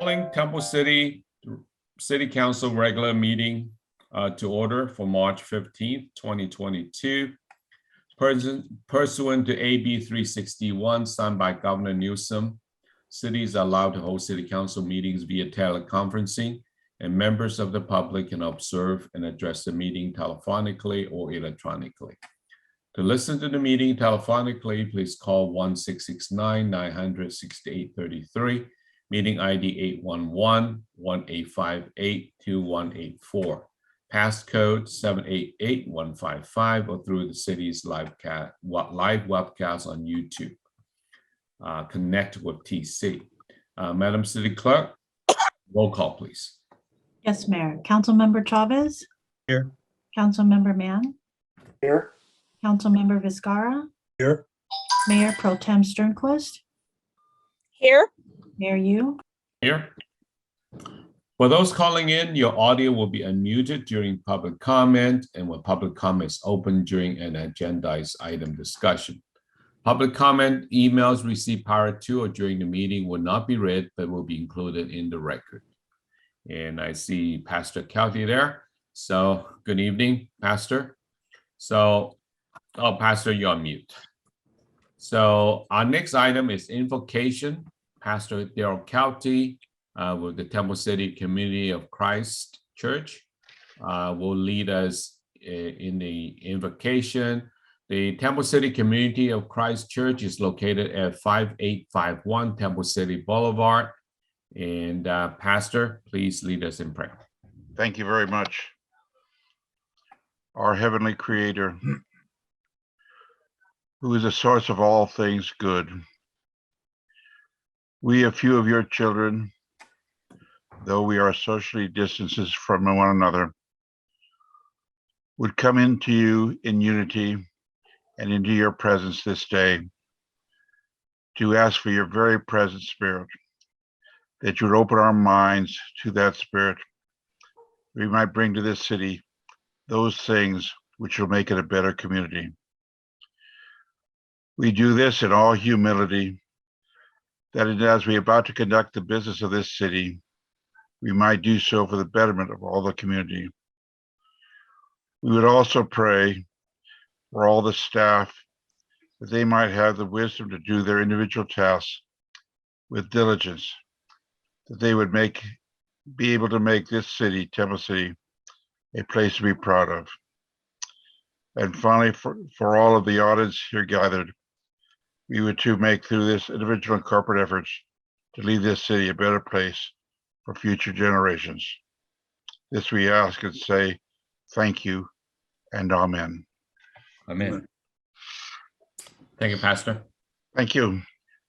Calling Temple City Council regular meeting to order for March 15th, 2022. Pursuant to AB 361 signed by Governor Newsom, cities are allowed to hold city council meetings via teleconferencing, and members of the public can observe and address the meeting telephonically or electronically. To listen to the meeting telephonically, please call 1-669-900-6833, meeting ID 811-1858-2184, passcode 788155, or through the city's live webcast on YouTube. Connect with TC. Madam City Clerk, roll call, please. Yes, Mayor. Councilmember Chavez? Here. Councilmember Mann? Here. Councilmember Vizcarra? Here. Mayor Pro Tem Sternquist? Here. Mayor Yu? Here. For those calling in, your audio will be unmuted during public comment and when public comment is open during an agendized item discussion. Public comment emails received prior to or during the meeting will not be read, but will be included in the record. And I see Pastor Kelty there. So good evening, Pastor. So, Pastor, you're on mute. So our next item is invocation. Pastor Daryl Kelty with the Temple City Community of Christ Church will lead us in the invocation. The Temple City Community of Christ Church is located at 5851 Temple City Boulevard. And Pastor, please lead us in prayer. Thank you very much. Our Heavenly Creator, who is the source of all things good, we, a few of your children, though we are socially distanced from one another, would come into you in unity and into your presence this day to ask for your very present Spirit, that you would open our minds to that Spirit. We might bring to this city those things which will make it a better community. We do this in all humility, that as we are about to conduct the business of this city, we might do so for the betterment of all the community. We would also pray for all the staff, that they might have the wisdom to do their individual tasks with diligence, that they would be able to make this city, Temple City, a place to be proud of. And finally, for all of the audience here gathered, we would too make through this individual and corporate efforts to leave this city a better place for future generations. This we ask and say thank you and amen. Amen. Thank you, Pastor. Thank you.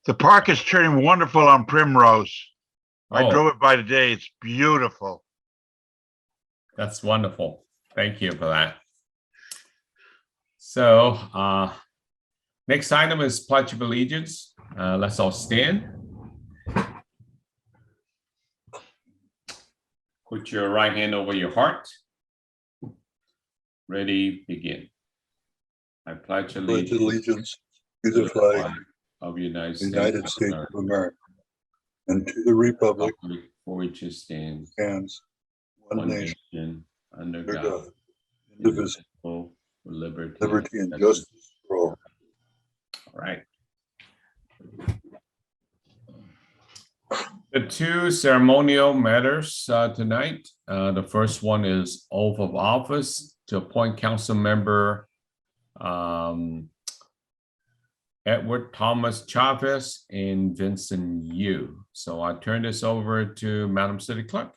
The park is turning wonderful on Primrose. I drove it by today. It's beautiful. That's wonderful. Thank you for that. So next item is Pledge of Allegiance. Let's all stand. Put your right hand over your heart. Ready, begin. I pledge allegiance to the flag of the United States of America, and to the republic for which it stands, one nation, under God, indivisible, with liberty and justice for all. All right. The two ceremonial matters tonight. The first one is oath of office to appoint council member Edward Thomas Chavez and Vincent Yu. So I turn this over to Madam City Clerk.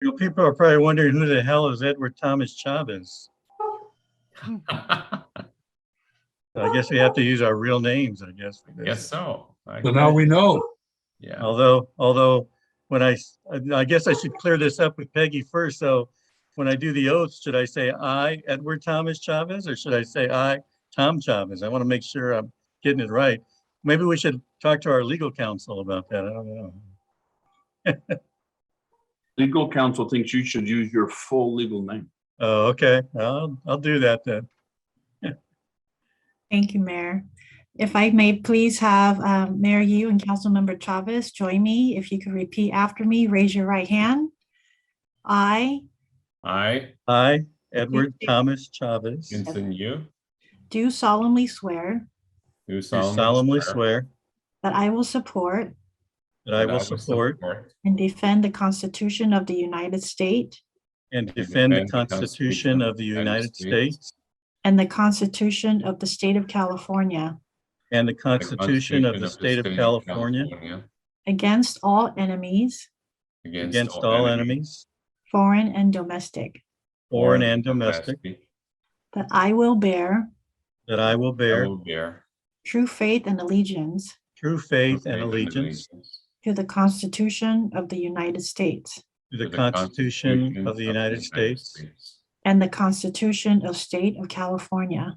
You know, people are probably wondering who the hell is Edward Thomas Chavez. I guess we have to use our real names, I guess. Yes, so. So now we know. Yeah. Although when I guess I should clear this up with Peggy first. So when I do the oath, should I say I, Edward Thomas Chavez, or should I say I, Tom Chavez? I want to make sure I'm getting it right. Maybe we should talk to our legal counsel about that. I don't know. Legal counsel thinks you should use your full legal name. Oh, okay. I'll do that then. Thank you, Mayor. If I may please have Mayor Yu and Councilmember Chavez join me. If you could repeat after me, raise your right hand. I I, Edward Thomas Chavez, Vincent Yu, do solemnly swear do do solemnly solemnly swear swear that I will support that I will support and defend the Constitution of the United States and defend the Constitution of the United States and the Constitution of the State of California and the Constitution of the State of California against all enemies, against all enemies, foreign and domestic, foreign and domestic, that I will bear that I will bear true faith and allegiance true faith and allegiance to the Constitution of the United States to the Constitution of the United States and the Constitution of State of California,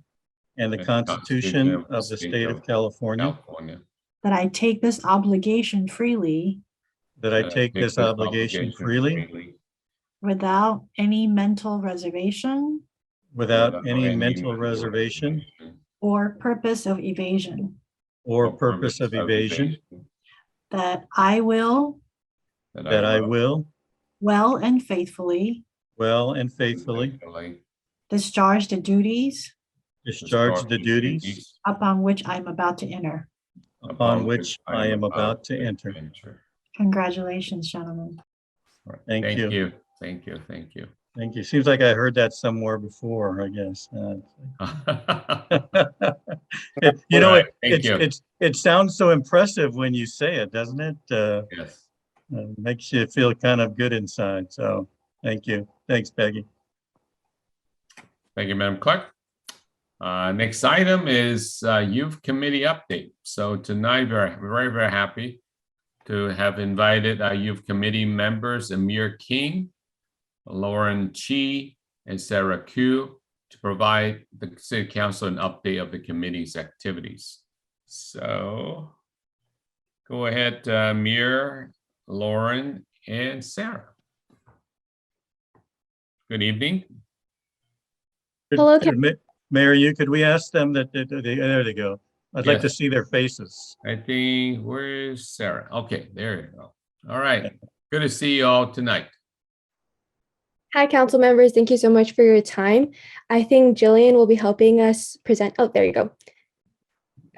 and the Constitution of the State of California, that I take this obligation freely that I take this obligation freely without any mental reservation without any mental reservation or purpose of evasion, or purpose of evasion, that I will that I will well and faithfully well and faithfully discharge the duties discharge the duties upon which I am about to enter. upon which I am about to enter. Congratulations, gentlemen. Thank you. Thank you. Thank you. Thank you. Seems like I heard that somewhere before, I guess. You know, Thank you. it sounds so impressive when you say it, doesn't it? Yes. Makes you feel kind of good inside. So thank you. Thanks, Peggy. Thank you, Madam Clerk. Next item is Youth Committee update. So tonight, we're very, very happy to have invited our Youth Committee members, Amir King, Lauren Chi, and Sarah Koo, to provide the City Council an update of the committee's activities. So go ahead, Amir, Lauren, and Sarah. Good evening. Hello, Mayor, could we ask them that, there they go. I'd like to Yes. see their faces. I think, where's Sarah? Okay, there you go. All right. Good to see you all tonight. Hi, council members. Thank you so much for your time. I think Jillian will be helping us present. Oh, there you go.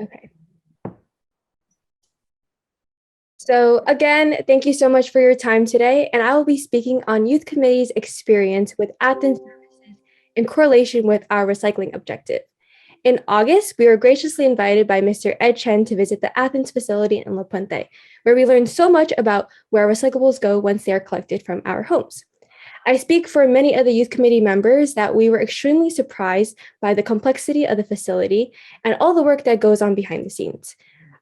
Okay. So again, thank you so much for your time today. And I will be speaking on Youth Committee's experience with Athens services in correlation with our recycling objective. In August, we were graciously invited by Mr. Ed Chen to visit the Athens facility in La Puente, where we learned so much about where recyclables go once they are collected from our homes. I speak for many other youth committee members that we were extremely surprised by the complexity of the facility and all the work that goes on behind the scenes.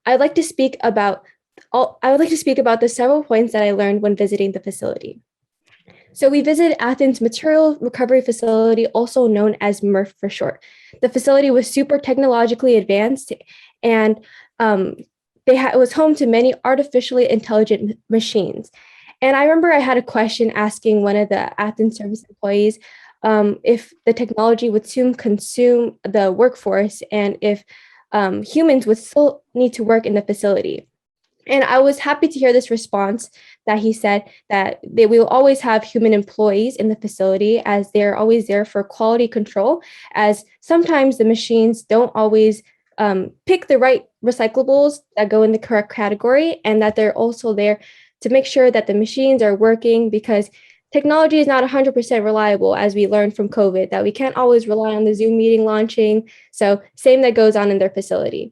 I would like to speak about the several points that I learned when visiting the facility. So we visited Athens Material Recovery Facility, also known as MRF for short. The facility was super technologically advanced, and it was home to many artificially intelligent machines. And I remember I had a question asking one of the Athens service employees if the technology would soon consume the workforce and if humans would still need to work in the facility. And I was happy to hear this response that he said that we will always have human employees in the facility as they're always there for quality control, as sometimes the machines don't always pick the right recyclables that go in the correct category, and that they're also there to make sure that the machines are working, because technology is not 100% reliable, as we learned from COVID, that we can't always rely on the Zoom meeting launching. So same that goes on in their facility.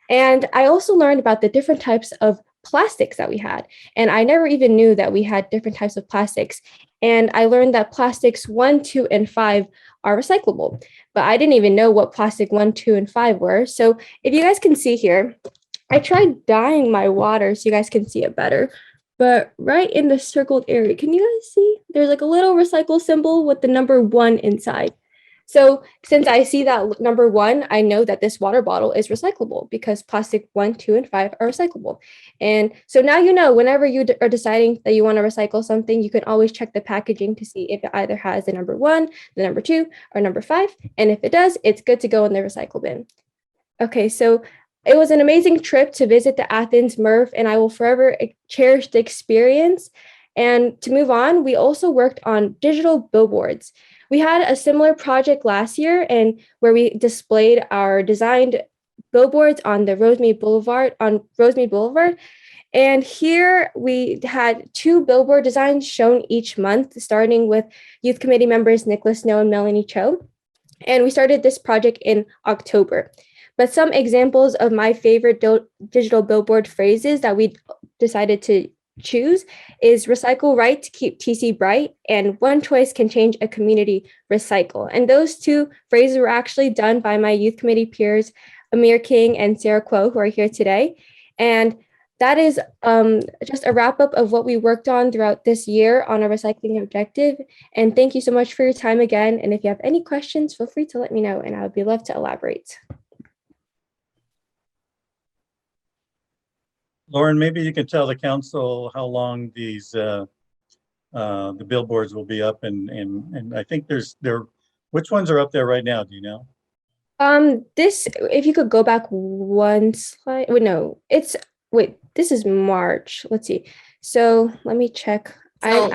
And I also learned about the different types of plastics that we had. And I never even knew that we had different types of plastics. And I learned that plastics 1, 2, and 5 are recyclable, but I didn't even know what plastic 1, 2, and 5 were. So if you guys can see here, I tried dyeing my water so you guys can see it better. But right in the circled area, can you guys see? There's like a little recycle symbol with the number 1 inside. So since I see that number 1, I know that this water bottle is recyclable because plastic 1, 2, and 5 are recyclable. And so now you know, whenever you are deciding that you want to recycle something, you can always check the packaging to see if it either has the number 1, the number 2, or number 5. And if it does, it's good to go in the recycle bin. Okay, so It was an amazing trip to visit the Athens MRF, and I will forever cherish the experience. And to move on, we also worked on digital billboards. We had a similar project last year, and where we displayed our designed billboards on the Rosemead Boulevard. And here we had 2 billboard designs shown each month, starting with youth committee members Nicholas Snow and Melanie Cho. And we started this project in October. But some examples of my favorite digital billboard phrases that we decided to choose is recycle right to keep TC bright, and one choice can change a community, recycle. And those 2 phrases were actually done by my youth committee peers, Amir King and Sarah Kuo, who are here today. And that is just a wrap up of what we worked on throughout this year on our recycling objective. And thank you so much for your time again. And if you have any questions, feel free to let me know, and I would be love to elaborate. Lauren, maybe you can tell the council how long these the billboards will be up, and I think which ones are up there right now? Do you know? This, if you could go back one slide. This is March. Let's see. So let me check. So,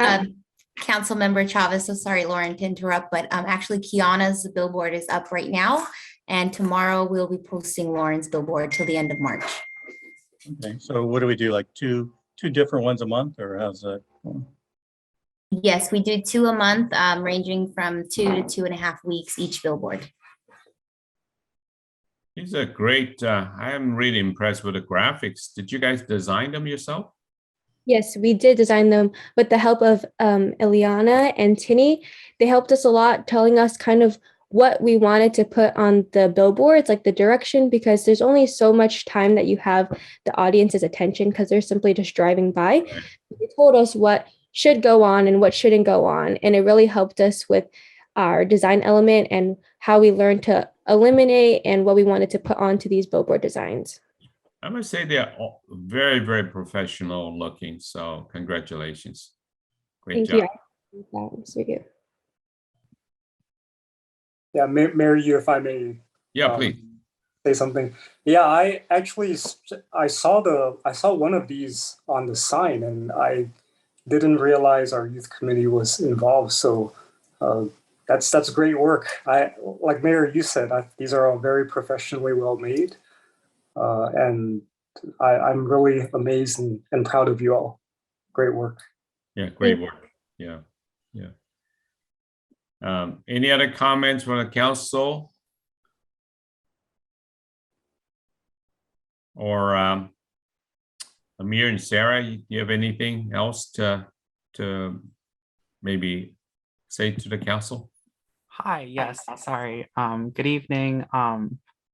Councilmember Chavez, so sorry, Lauren, to interrupt, but actually Kiana's billboard is up right now, and tomorrow we'll be posting Lauren's billboard till the end of March. Okay, so what do we do? Like two different ones a month, or how's that going? Yes, we do 2 a month, ranging from 2 to 2.5 weeks each billboard. These are great. I am really impressed with the graphics. Did you guys design them yourself? Yes, we did design them with the help of Eliana and Tinny. They helped us a lot, telling us kind of what we wanted to put on the billboards, like the direction, because there's only so much time that you have the audience's attention because they're simply just driving by. Right. They told us what should go on and what shouldn't go on. And it really helped us with our design element and how we learned to eliminate and what we wanted to put onto these billboard designs. I must say they are all very, very professional looking. So congratulations. Great job. Thank you. Yeah, Mary, if I may. Yeah, please. Say something. Yeah, I saw one of these on the sign, and I didn't realize our youth committee was involved. So that's great work. Like Mary, you said, these are all very professionally well made, and I'm really amazed and proud of you all. Great work. Yeah, great work. Yeah, yeah. Any other comments from the council? Or Amir and Sarah, you have anything else to maybe say to the council? Hi, yes, sorry. Good evening.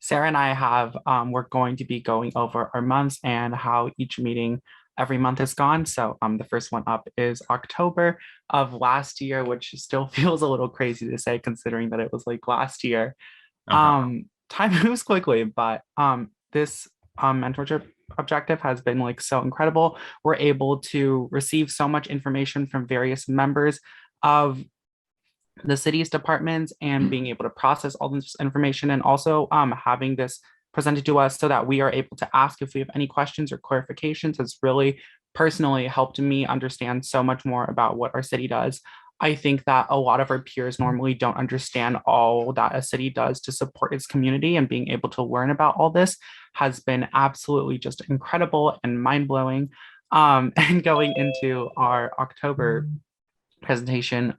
Sarah and I we're going to be going over our months and how each meeting every month has gone. So the first one up is October of last year, which still feels a little crazy to say considering that it was like last year. Time moves quickly, but this mentorship objective has been like so incredible. We're able to receive so much information from various members of the city's departments and being able to process all this information, and also having this presented to us so that we are able to ask if we have any questions or clarifications has really personally helped me understand so much more about what our city does. I think that a lot of our peers normally don't understand all that a city does to support its community, and being able to learn about all this has been absolutely just incredible and mind-blowing. And going into our October presentation,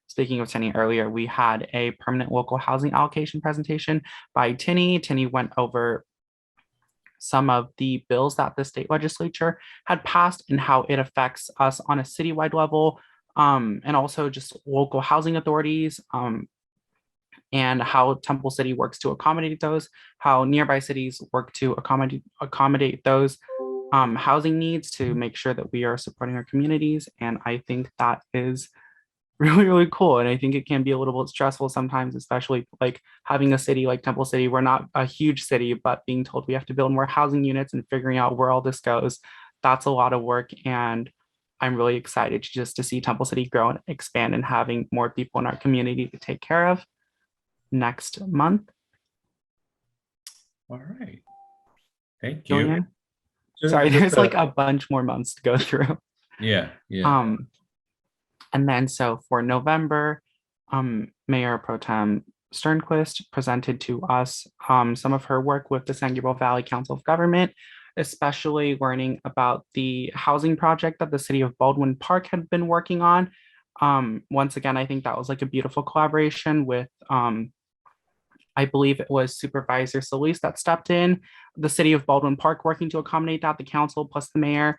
speaking of Tinny earlier, we had a permanent local housing allocation presentation by Tinny. Tinny went over some of the bills that the state legislature had passed and how it affects us on a citywide level, and also just local housing authorities, and how Temple City works to accommodate those, how nearby cities work to accommodate those housing needs to make sure that we are supporting our communities. And I think that is really, really cool. And I think it can be a little bit stressful sometimes, especially like having a city like Temple City. We're not a huge city, but being told we have to build more housing units and figuring out where all this goes, that's a lot of work. And I'm really excited to see Temple City grow and expand and having more people in our community to take care of next month. All right. Thank you. Julian? Just- Sorry, just there's a- like a bunch more months to go through. Yeah, yeah. And then so for November, Mayor Pro Tem Sternquist presented to us some of her work with the San Gabriel Valley Council of Government, especially learning about the housing project that the city of Baldwin Park had been working on. Once again, I think that was like a beautiful collaboration with, I believe it was Supervisor Solis that stepped in, the city of Baldwin Park working to accommodate that, the council plus the mayor,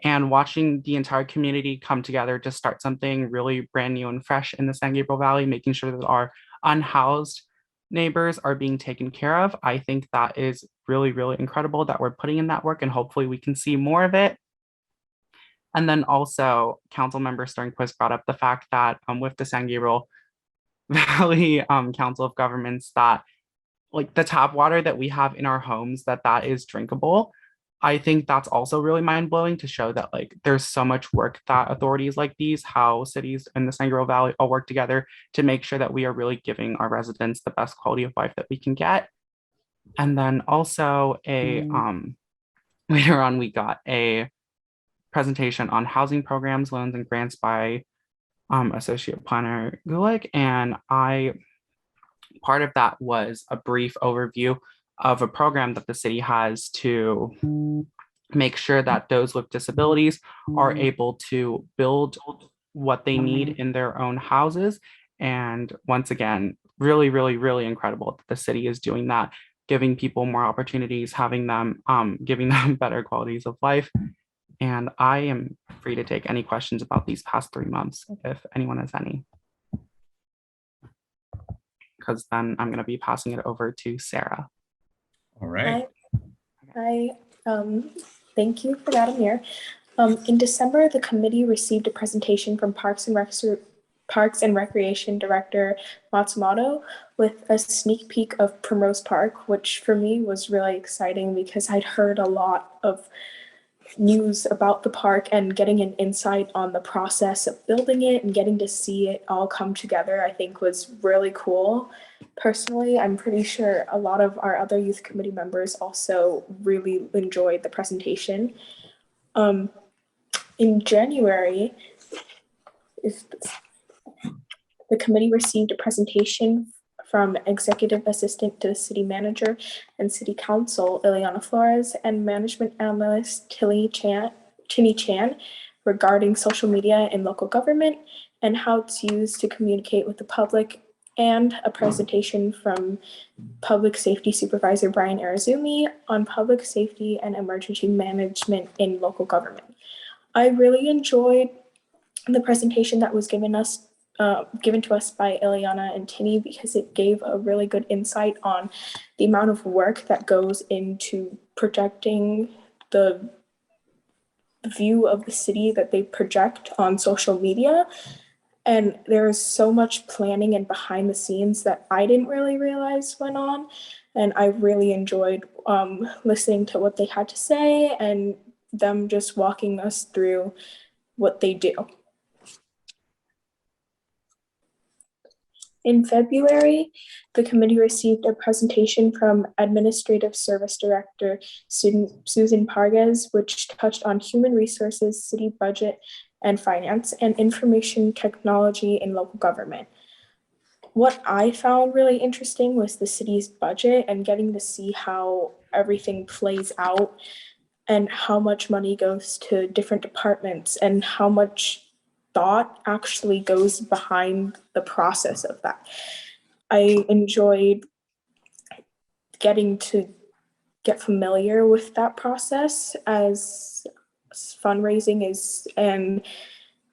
and watching the entire community come together to start something really brand new and fresh in the San Gabriel Valley, making sure that our unhoused neighbors are being taken care of. I think that is really, really incredible that we're putting in that work, and hopefully we can see more of it. And then also Councilmember Sternquist brought up the fact that with the San Gabriel Valley Council of Governments, that like the tap water that we have in our homes, that is drinkable. I think that's also really mind-blowing to show that like there's so much work that authorities like these, how cities in the San Gabriel Valley all work together to make sure that we are really giving our residents the best quality of life that we can get. And then also later on we got a presentation on housing programs, loans, and grants by Associate Planner Gulick, and part of that was a brief overview of a program that the city has to make sure that those with disabilities are able to build what they need in their own houses. And once again, really, really, really incredible that the city is doing that, giving people more opportunities, having them, giving them better qualities of life. And I am free to take any questions about these past 3 months, if anyone has any. Because then I'm going to be passing it over to Sarah. All right. Hi. Thank you for that, Amir. In December, the committee received a presentation from Parks and Recreation Director Matsumoto with a sneak peek of Primrose Park, which for me was really exciting because I'd heard a lot of news about the park, and getting an insight on the process of building it and getting to see it all come together, I think was really cool. Personally, I'm pretty sure a lot of our other youth committee members also really enjoyed the presentation. In January, the committee received a presentation from Executive Assistant to the City Manager and City Council, Ileana Flores, and Management Analyst Tinny Chan regarding social media in local government and how it's used to communicate with the public, and a presentation from Public Safety Supervisor Brian Arizumi on public safety and emergency management in local government. I really enjoyed the presentation that was given to us by Ileana and Tinny, because it gave a really good insight on the amount of work that goes into projecting the view of the city that they project on social media. And there is so much planning and behind the scenes that I didn't really realize went on. And I really enjoyed listening to what they had to say and them just walking us through what they do. In February, the committee received a presentation from Administrative Service Director Susan Parges, which touched on human resources, city budget and finance, and information technology in local government. What I found really interesting was the city's budget and getting to see how everything plays out and how much money goes to different departments and how much thought actually goes behind the process of that. I enjoyed getting to get familiar with that process, as fundraising is and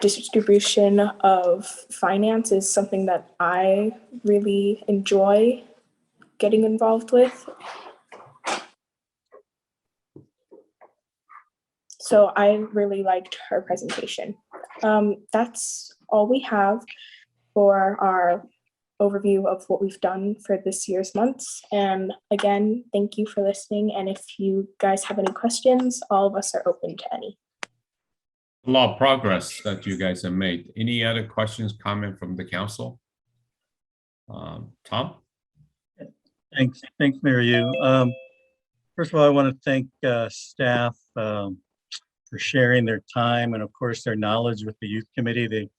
distribution of finance is something that I really enjoy getting involved with. So I really liked her presentation. That's all we have for our overview of what we've done for this year's months. And again, thank you for listening. And if you guys have any questions, all of us are open to any. A lot of progress that you guys have made. Any other questions, comment from the council? Tom? Thanks, Mary Yu. first of all, I want to thank staff for sharing their time and of course their knowledge with the youth committee.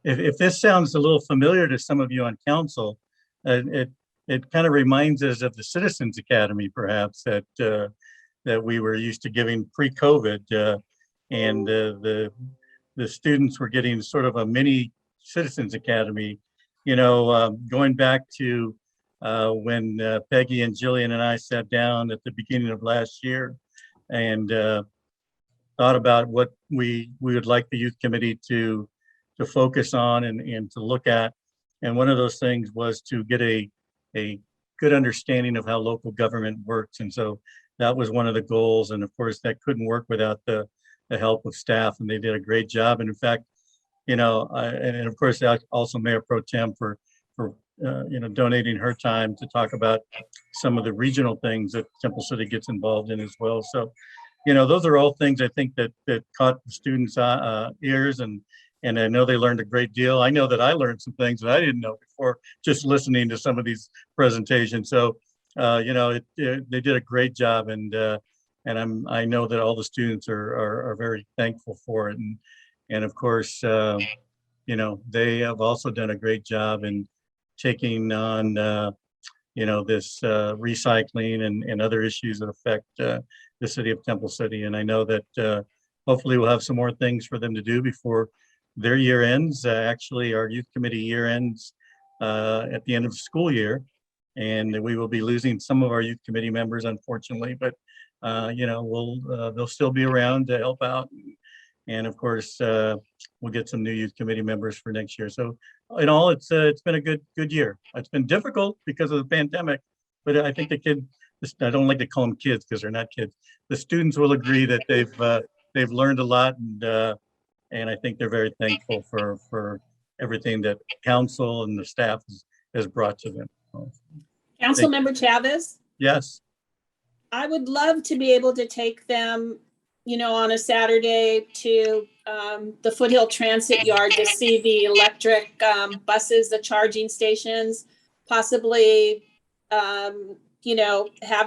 If this sounds a little familiar to some of you on council, it kind of reminds us of the Citizens Academy, perhaps, that we were used to giving pre-COVID, and the students were getting sort of a mini Citizens Academy, going back to when Peggy and Jillian and I sat down at the beginning of last year and thought about what we would like the youth committee to focus on and to look at. And one of those things was to get a good understanding of how local government works. And so that was one of the goals. And of course, that couldn't work without the help of staff, and they did a great job. And in fact, and of course, also Mayor Pro Tem for donating her time to talk about some of the regional things that Temple City gets involved in as well. So, those are all things I think that caught the students' ears, and I know they learned a great deal. I know that I learned some things that I didn't know before just listening to some of these presentations. So, they did a great job, and I know that all the students are very thankful for it. And of course, they have also done a great job in taking on, this recycling and other issues that affect the city of Temple City. And I know that hopefully we'll have some more things for them to do before their year ends. Actually, our youth committee year ends at the end of the school year, and we will be losing some of our youth committee members, unfortunately, but they'll still be around to help out. And of course, we'll get some new youth committee members for next year. So in all, it's been a good year. It's been difficult because of the pandemic, but I think I don't like to call them kids because they're not kids. The students will agree that they've learned a lot, and I think they're very thankful for everything that council and the staff has brought to them. Councilmember Chavez? Yes. I would love to be able to take them, on a Saturday to the Foothill Transit Yard to see the electric buses, the charging stations, possibly, have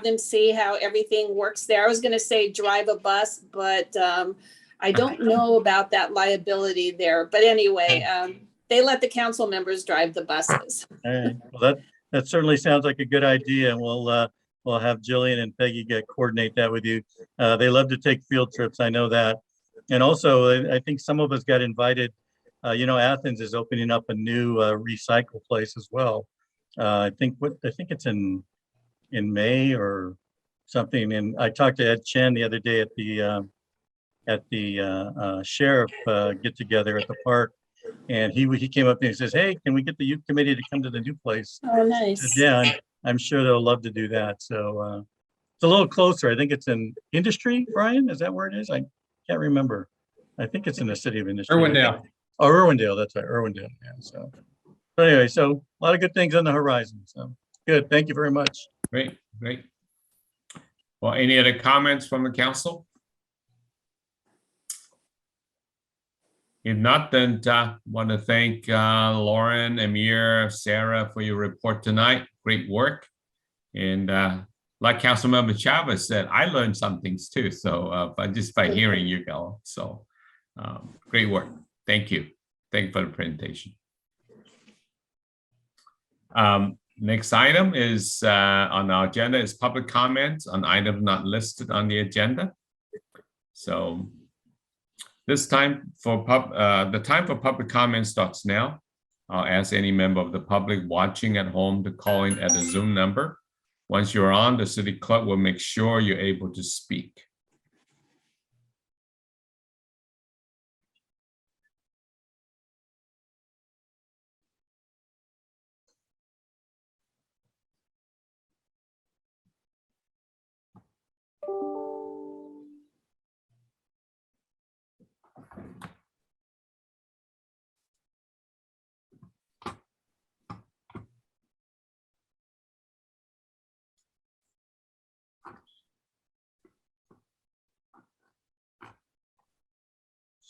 them see how everything works there. I was going to say drive a bus, but I don't know about that liability there. But anyway, they let the council members drive the buses. All right. Well, that certainly sounds like a good idea. And we'll have Jillian and Peggy coordinate that with you. They love to take field trips. I know that. And also, I think some of us got invited. Athens is opening up a new recycle place as well. I think it's in May or something. And I talked to Ed Chen the other day at the sheriff get together at the park. And he came up and he says, "Hey, can we get the youth committee to come to the new place?" Oh, nice. Said, yeah, I'm sure they'll love to do that. So it's a little closer. I think it's in Industry, Brian. Is that where it is? I can't remember. I think it's in the city of Industry. Irwindale. Oh, Irwindale. That's right. Irwindale. Yeah. So, but anyway, so a lot of good things on the horizon. So good. Thank you very much. Great. Well, any other comments from the council? If not, then want to thank Lauren, Amir, Sarah for your report tonight. Great work. And like Councilmember Chavez said, I learned some things too. So just by hearing you go. So great work. Thank you. Thank you for the presentation. Next item is on our agenda is public comments on items not listed on the agenda. So this time for the time for public comment starts now. I'll ask any member of the public watching at home to call in at a Zoom number. Once you're on, the city clerk will make sure you're able to speak.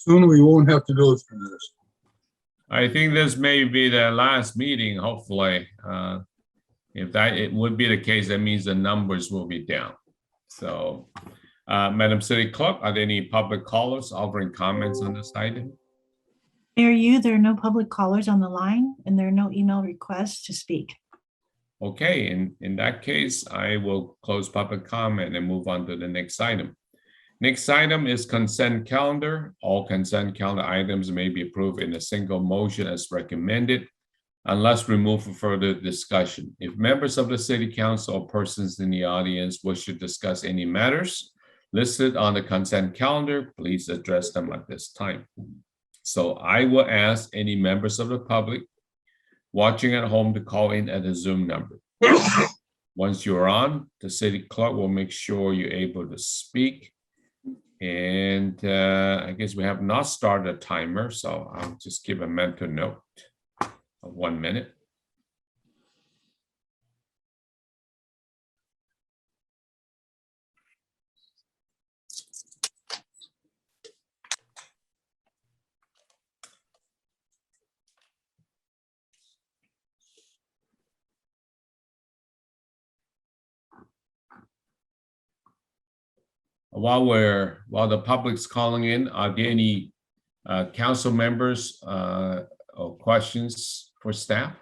Soon we won't have to go through this. I think this may be the last meeting, hopefully. If that it would be the case, that means the numbers will be down. So, Madam City Clerk, are there any public callers offering comments on this item? Mayor Yu, there are no public callers on the line, and there are no email requests to speak. Okay, in that case, I will close public comment and move on to the next item. Next item is consent calendar. All consent calendar items may be approved in a single motion as recommended, unless removed for further discussion. If members of the City Council or persons in the audience wish to discuss any matters listed on the consent calendar, please address them at this time. So I will ask any members of the public watching at home to call in at the Zoom number. Once you're on, the City Clerk will make sure you're able to speak. And I guess we have not started a timer, so I'll just give a mental note of 1 minute. While the public's calling in, are there any council members or questions for staff?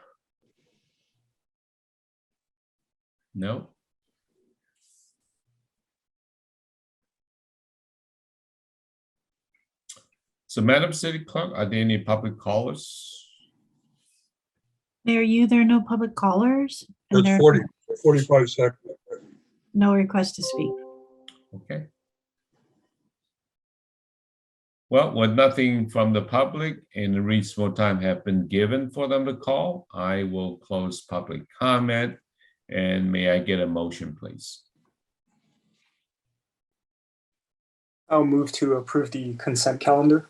No? So, Madam City Clerk, are there any public callers? Mayor Yu, there are no public callers, and That's there are 45 seconds. no requests to speak. Okay. Well, with nothing from the public and the reasonable time have been given for them to call, I will close public comment. And may I get a motion, please? I'll move to approve the consent calendar.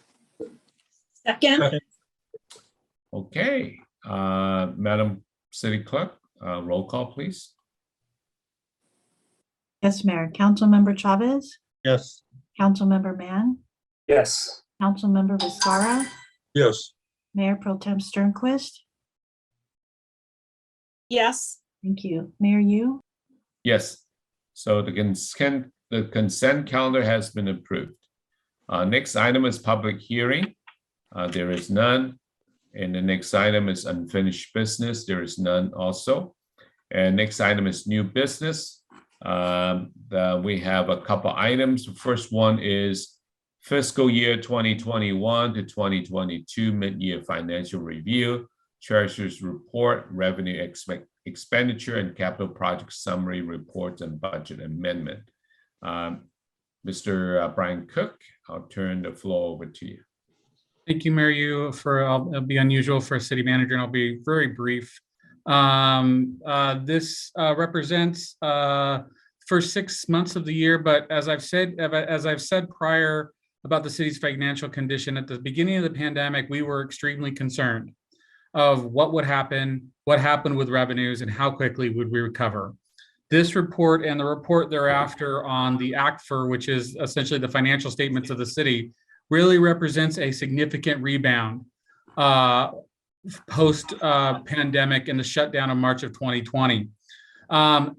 Second, Okay, Madam City Clerk, roll call, please. Yes, Mayor. Councilmember Chavez, Yes. Councilmember Mann, Yes. Councilmember Vizcarra, Yes. Mayor Pro Tem Sternquist. yes. Thank you. Mayor Yu, Yes, so the consent calendar has been approved. Next item is public hearing. There is none. And the next item is unfinished business. There is none also. And next item is new business. We have a couple items. The first one is fiscal year 2021 to 2022 mid-year financial review, treasurer's report, revenue expenditure, and capital project summary report and budget amendment. Mr. Brian Cook, I'll turn the floor over to you. Thank you, Mayor Yu. It'll be unusual for a city manager, and I'll be very brief. This represents first 6 months of the year, but as I've said prior about the city's financial condition, at the beginning of the pandemic, we were extremely concerned of what would happen, what happened with revenues, and how quickly would we recover. This report and the report thereafter on the ACFR, which is essentially the financial statements of the city, really represents a significant rebound post-pandemic and the shutdown of March of 2020.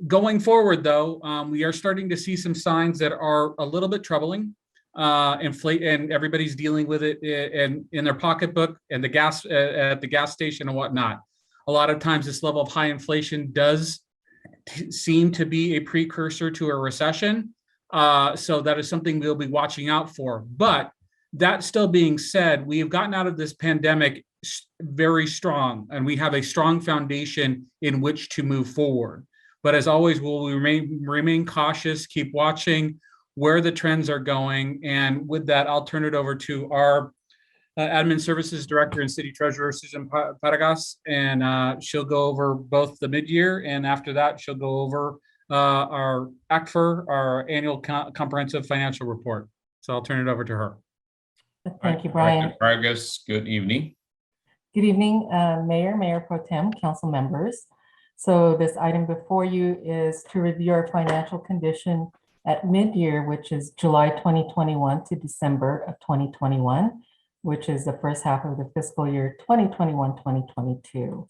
Going forward, though, we are starting to see some signs that are a little bit troubling. And everybody's dealing with it in their pocketbook and the gas at the gas station and whatnot. A lot of times this level of high inflation does seem to be a precursor to a recession. So that is something we'll be watching out for. But that still being said, we have gotten out of this pandemic very strong, and we have a strong foundation in which to move forward. But as always, we'll remain cautious, keep watching where the trends are going. And with that, I'll turn it over to our Admin Services Director and City Treasurer, Susan Paragas, and she'll go over both the mid-year, and after that, she'll go over our ACFR, our annual comprehensive financial report. So I'll turn it over to her. Thank you, Brian. Paragas, good evening. Good evening, Mayor, Mayor Pro Tem, council members. So this item before you is to review our financial condition at mid-year, which is July 2021 to December of 2021, which is the first half of the fiscal year 2021-2022.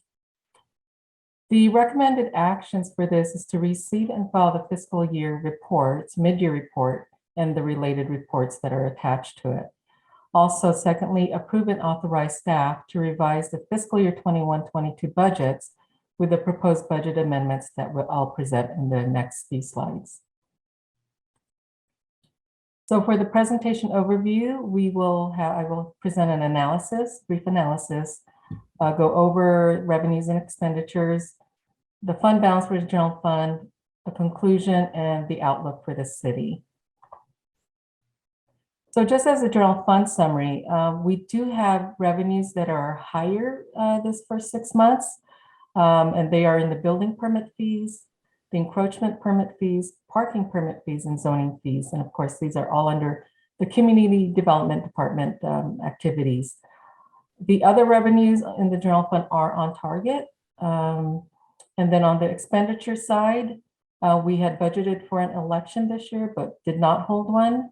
The recommended actions for this is to receive and file the fiscal year reports, mid-year report, and the related reports that are attached to it. Also, secondly, approve and authorize staff to revise the fiscal year 21-22 budgets with the proposed budget amendments that I'll present in the next few slides. So for the presentation overview, I will present an analysis, brief analysis, go over revenues and expenditures, the fund balance for the general fund, a conclusion, and the outlook for the city. So just as a general fund summary, we do have revenues that are higher this first 6 months, and they are in the building permit fees, the encroachment permit fees, parking permit fees, and zoning fees. And of course, these are all under the Community Development Department activities. The other revenues in the general fund are on target. And then on the expenditure side, we had budgeted for an election this year, but did not hold one.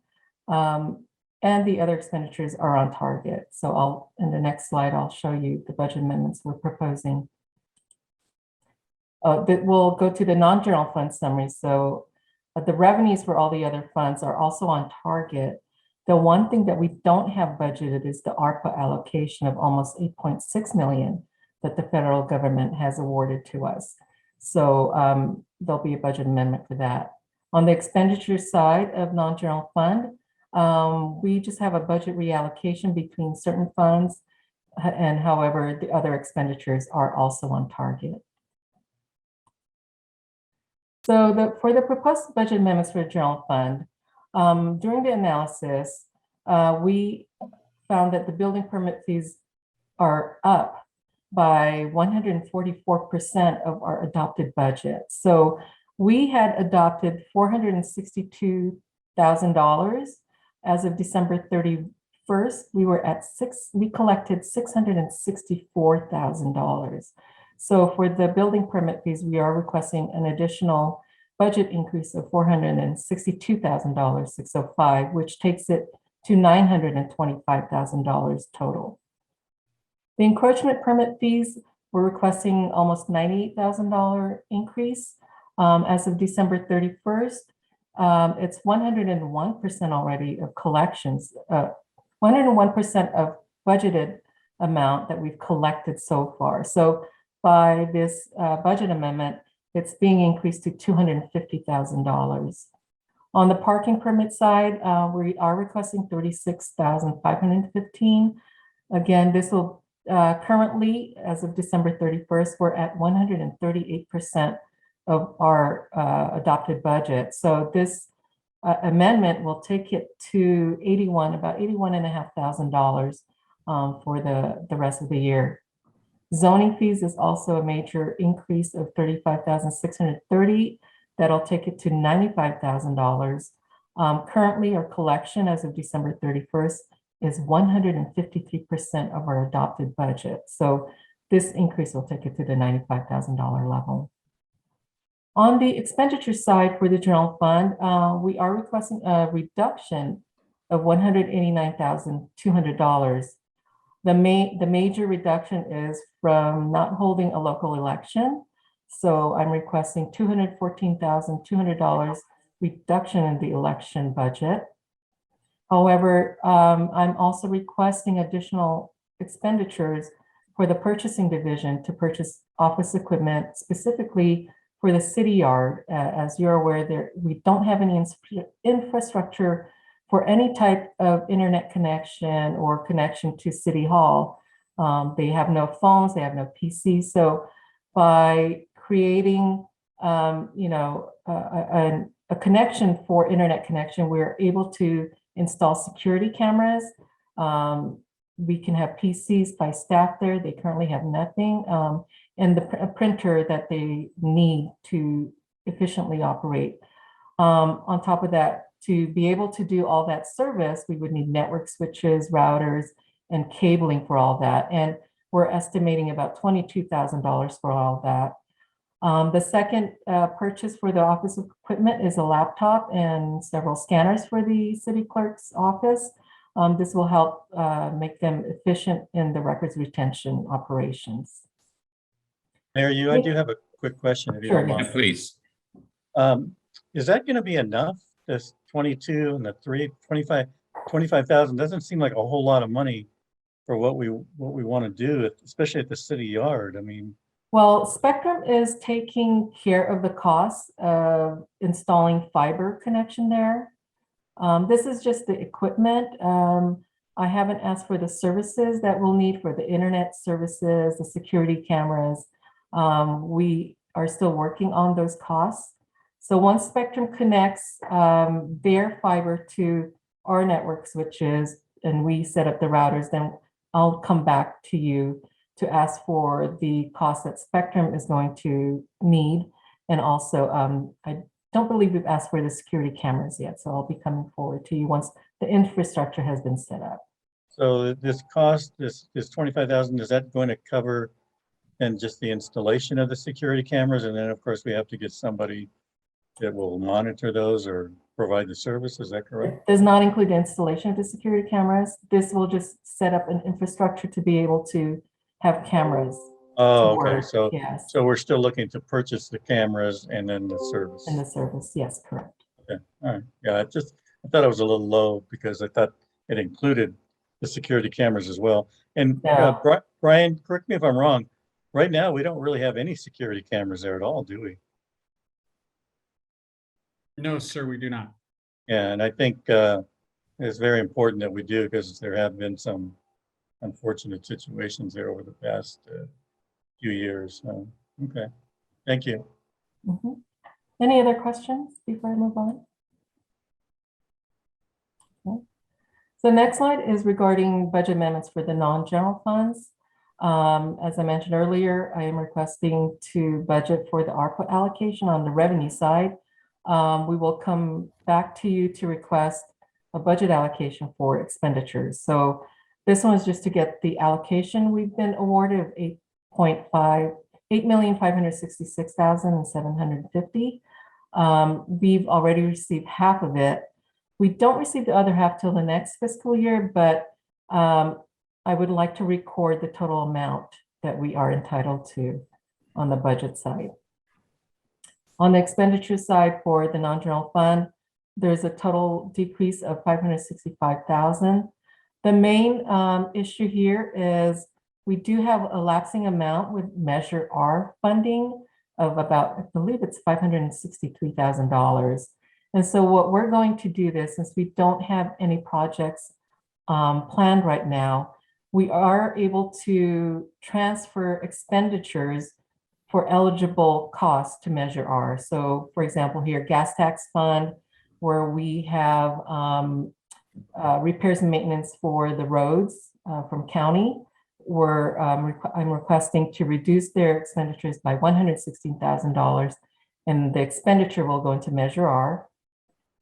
And the other expenditures are on target. So in the next slide, I'll show you the budget amendments we're proposing. We'll go to the non-general fund summary. So the revenues for all the other funds are also on target. The one thing that we don't have budgeted is the ARPA allocation of almost 8.6 million that the federal government has awarded to us. So there'll be a budget amendment for that. On the expenditure side of non-general fund, we just have a budget reallocation between certain funds, and however, the other expenditures are also on target. So for the proposed budget amendments for the general fund, during the analysis, we found that the building permit fees are up by 144% of our adopted budget. So we had adopted $462,000 as of December 31st. We collected $664,000. So for the building permit fees, we are requesting an additional budget increase of $462,000, 605, which takes it to $925,000 total. The encroachment permit fees, we're requesting almost $98,000 increase as of December 31st. It's 101% already of collections, 101% of budgeted amount that we've collected so far. So by this budget amendment, it's being increased to $250,000. On the parking permit side, we are requesting $36,515. Again, this will currently, as of December 31st, we're at 138% of our adopted budget. So this amendment will take it to about $81,500 for the rest of the year. Zoning fees is also a major increase of $35,630. That'll take it to $95,000. Currently, our collection as of December 31st is 153% of our adopted budget. So this increase will take it to the $95,000 level. On the expenditure side for the general fund, we are requesting a reduction of $189,200. The major reduction is from not holding a local election. So I'm requesting $214,200 reduction in the election budget. However, I'm also requesting additional expenditures for the purchasing division to purchase office equipment, specifically for the city yard. As you're aware, we don't have any infrastructure for any type of internet connection or connection to City Hall. They have no phones, they have no PCs. So by creating a connection for internet connection, we're able to install security cameras. We can have PCs by staff there. They currently have nothing. And a printer that they need to efficiently operate. On top of that, to be able to do all that service, we would need network switches, routers, and cabling for all that. And we're estimating about $22,000 for all that. The second purchase for the office equipment is a laptop and several scanners for the city clerk's office. This will help make them efficient in the records retention operations. Mayor, I do have quick question if you Sure, don't yes. mind. Yeah, please. Is that going to be enough? This 22 and the 25,000 doesn't seem like a whole lot of money for what we want to do, especially at the city yard. I mean, Well, Spectrum is taking care of the costs of installing fiber connection there. This is just the equipment. I haven't asked for the services that we'll need for the internet services, the security cameras. We are still working on those costs. So once Spectrum connects their fiber to our network switches and we set up the routers, then I'll come back to you to ask for the cost that Spectrum is going to need. And also, I don't believe we've asked for the security cameras yet, so I'll be coming forward to you once the infrastructure has been set up. so this cost, this 25,000, is that going to cover and just the installation of the security cameras? And then of course we have to get somebody that will monitor those or provide the service, is that correct? It does not include the installation of the security cameras. This will just set up an infrastructure to be able to have cameras. Oh, to okay, work. so, Yes, so we're still looking to purchase the cameras and then the service. in the service, yes, correct. Okay, all right, yeah, I thought it was a little low because I thought it included the security cameras as well. And Yeah. Brian, correct me if I'm wrong, right now, we don't really have any security cameras there at all, do we? No, sir, we do not. Yeah, and I think it's very important that we do because there have been some unfortunate situations there over the past few years. So, okay, thank you. Mhm. Any other questions before I move on? Okay. So next slide is regarding budget amendments for the non-general funds. As I mentioned earlier, I am requesting to budget for the ARPA allocation on the revenue side. We will come back to you to request a budget allocation for expenditures. So this one is just to get the allocation. We've been awarded of $8,566,750. We've already received half of it. We don't receive the other half till the next fiscal year, but I would like to record the total amount that we are entitled to on the budget side. On the expenditure side for the non-general fund, there's a total decrease of $565,000. The main issue here is we do have a lapsing amount with Measure R funding of about, I believe it's $563,000. And so what we're going to do this, since we don't have any projects planned right now, we are able to transfer expenditures for eligible costs to Measure R. So for example, here, gas tax fund, where we have repairs and maintenance for the roads from county, where I'm requesting to reduce their expenditures by $116,000, and the expenditure will go into Measure R.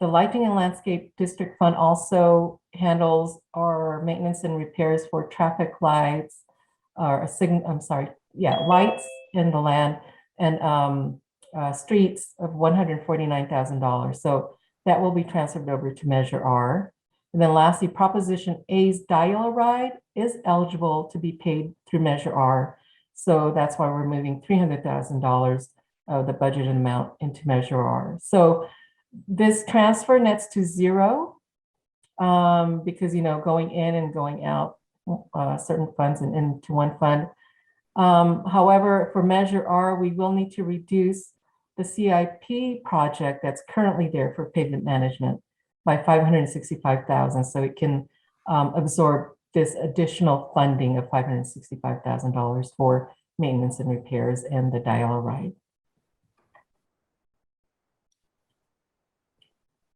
The Lighting and Landscape District Fund also handles our maintenance and repairs for traffic lights, lights in the land and streets of $149,000. So that will be transferred over to Measure R. And then lastly, Proposition A's dial-a-ride is eligible to be paid through Measure R. So that's why we're moving $300,000 of the budgeted amount into Measure R. So this transfer nets to zero because, going in and going out certain funds and into one fund. However, for Measure R, we will need to reduce the CIP project that's currently there for pavement management by $565,000, so it can absorb this additional funding of $565,000 for maintenance and repairs and the dial-a-ride.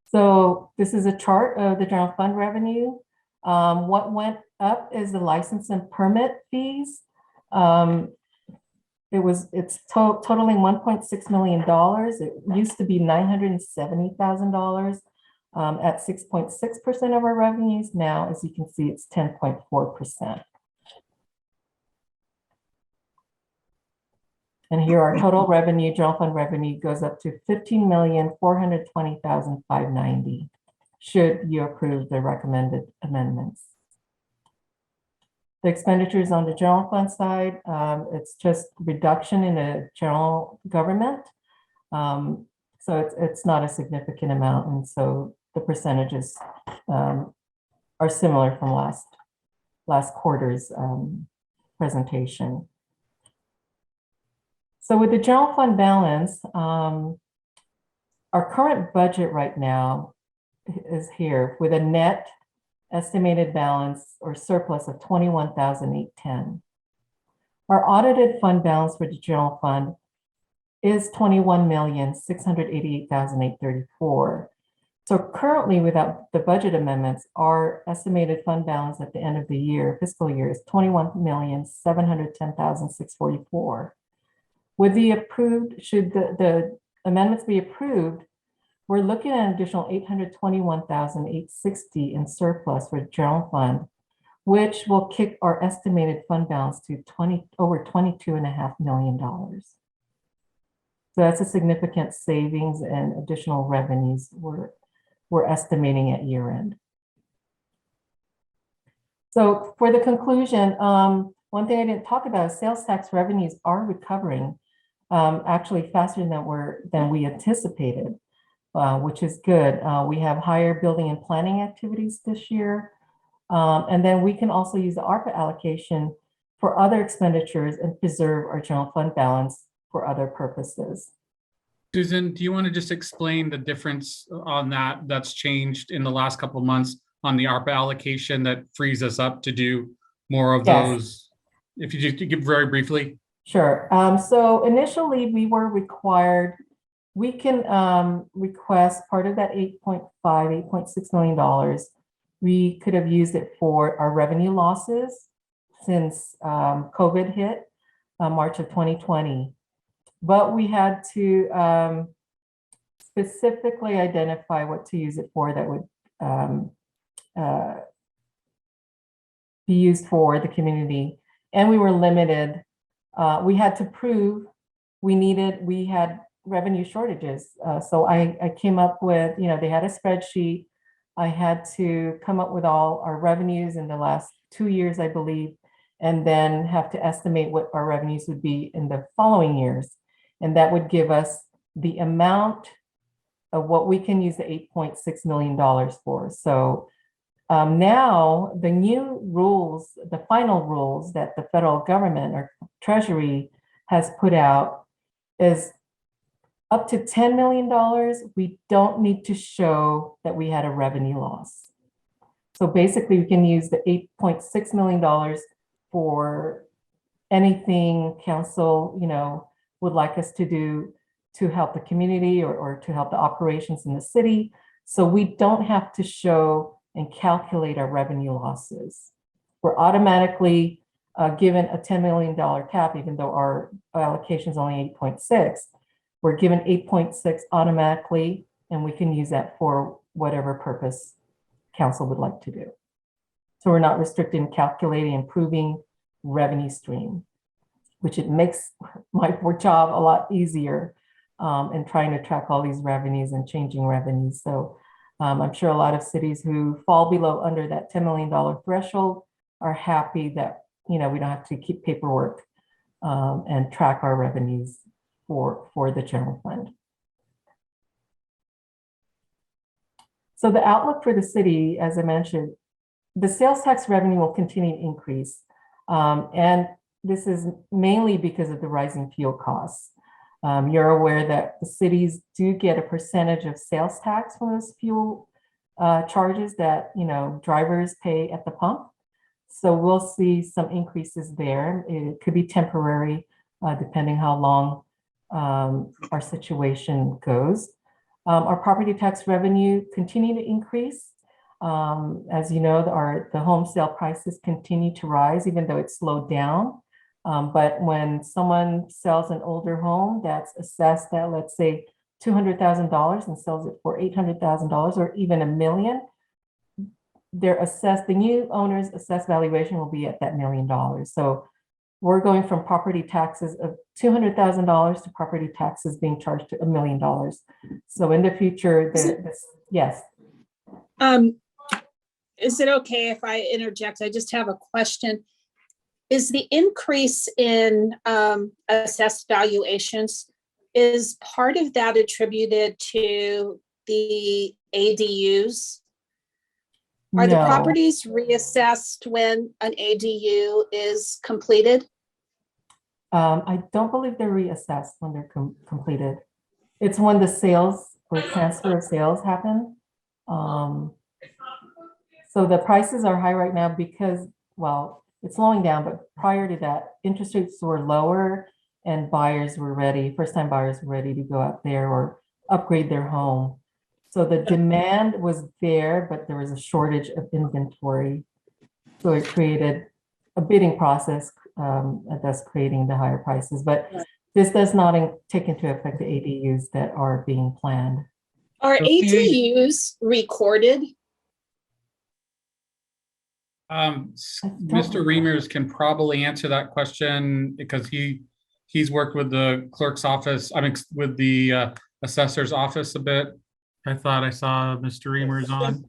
So this is a chart of the general fund revenue. What went up is the license and permit fees. It's totaling $1.6 million. It used to be $970,000 at 6.6% of our revenues. Now, as you can see, it's 10.4%. And here our total revenue, general fund revenue, goes up to $15,420,590, should you approve the recommended amendments. The expenditures on the general fund side, it's just reduction in the general government. So it's not a significant amount. And so the percentages are similar from last quarter's presentation. So with the general fund balance, our current budget right now is here with a net estimated balance or surplus of $21,810. Our audited fund balance for the general fund is $21,688,834. So currently, without the budget amendments, our estimated fund balance at the end of the year, fiscal year, is $21,710,644. With the approved, should the amendments be approved, we're looking at an additional $821,860 in surplus for the general fund, which will kick our estimated fund balance to over $22.5 million. So that's a significant savings and additional revenues we're estimating at year end. So for the conclusion, one thing I didn't talk about is sales tax revenues are recovering actually faster than we anticipated. Which is good. We have higher building and planning activities this year. And then we can also use the ARPA allocation for other expenditures and preserve our general fund balance for other purposes. Susan, do you want to just explain the difference on that's changed in the last couple of months on the ARPA allocation that frees us up to do more of those? If you just give very briefly. Sure. So initially we were required, we can request part of that $8.6 million. We could have used it for our revenue losses since COVID hit March of 2020. But we had to specifically identify what to use it for that would be used for the community. And we were limited. We had to prove we had revenue shortages. So I came up with, they had a spreadsheet. I had to come up with all our revenues in the last 2 years, I believe, and then have to estimate what our revenues would be in the following years. And that would give us the amount of what we can use the $8.6 million for. So now the new rules, the final rules that the federal government or Treasury has put out is up to $10 million, we don't need to show that we had a revenue loss. So basically we can use the $8.6 million for anything council, would like us to do to help the community or to help the operations in the city. So we don't have to show and calculate our revenue losses. We're automatically given a $10 million cap, even though our allocation is only 8.6. We're given 8.6 automatically, and we can use that for whatever purpose council would like to do. So we're not restricted in calculating and proving revenue stream, which it makes my job a lot easier in trying to track all these revenues and changing revenues. So I'm sure a lot of cities who fall below under that $10 million threshold are happy that we don't have to keep paperwork and track our revenues for the general fund. So the outlook for the city, as I mentioned, the sales tax revenue will continue to increase. And this is mainly because of the rising fuel costs. You're aware that the cities do get a percentage of sales tax from those fuel charges that drivers pay at the pump. So we'll see some increases there. It could be temporary, depending how long our situation goes. Our property tax revenue continue to increase. As you know, the home sale prices continue to rise, even though it's slowed down. But when someone sells an older home that's assessed at, let's say, $200,000 and sells it for $800,000 or even $1 million, the new owner's assessed valuation will be at that $1 million. So we're going from property taxes of $200,000 to property taxes being charged to $1 million. So in the future, yes. Is it okay if I interject? I just have a question. is the increase in assessed valuations, is part of that attributed to the ADUs? Are the No. properties reassessed when an ADU is completed? I don't believe they're reassessed when they're completed. It's when the sales or transfer of sales happen. So the prices are high right now because, well, it's slowing down, but prior to that, interest rates were lower and buyers were ready, first-time buyers were ready to go out there or upgrade their home. So the demand was there, but there was a shortage of inventory. So it created a bidding process, thus creating the higher prices. But this does not take into effect the ADUs that are being planned. Are ADUs recorded? Mr. Reimers can probably answer that question because he's worked with the clerk's office, I mean, with the assessor's office a bit. I thought I saw Mr. Reimers on.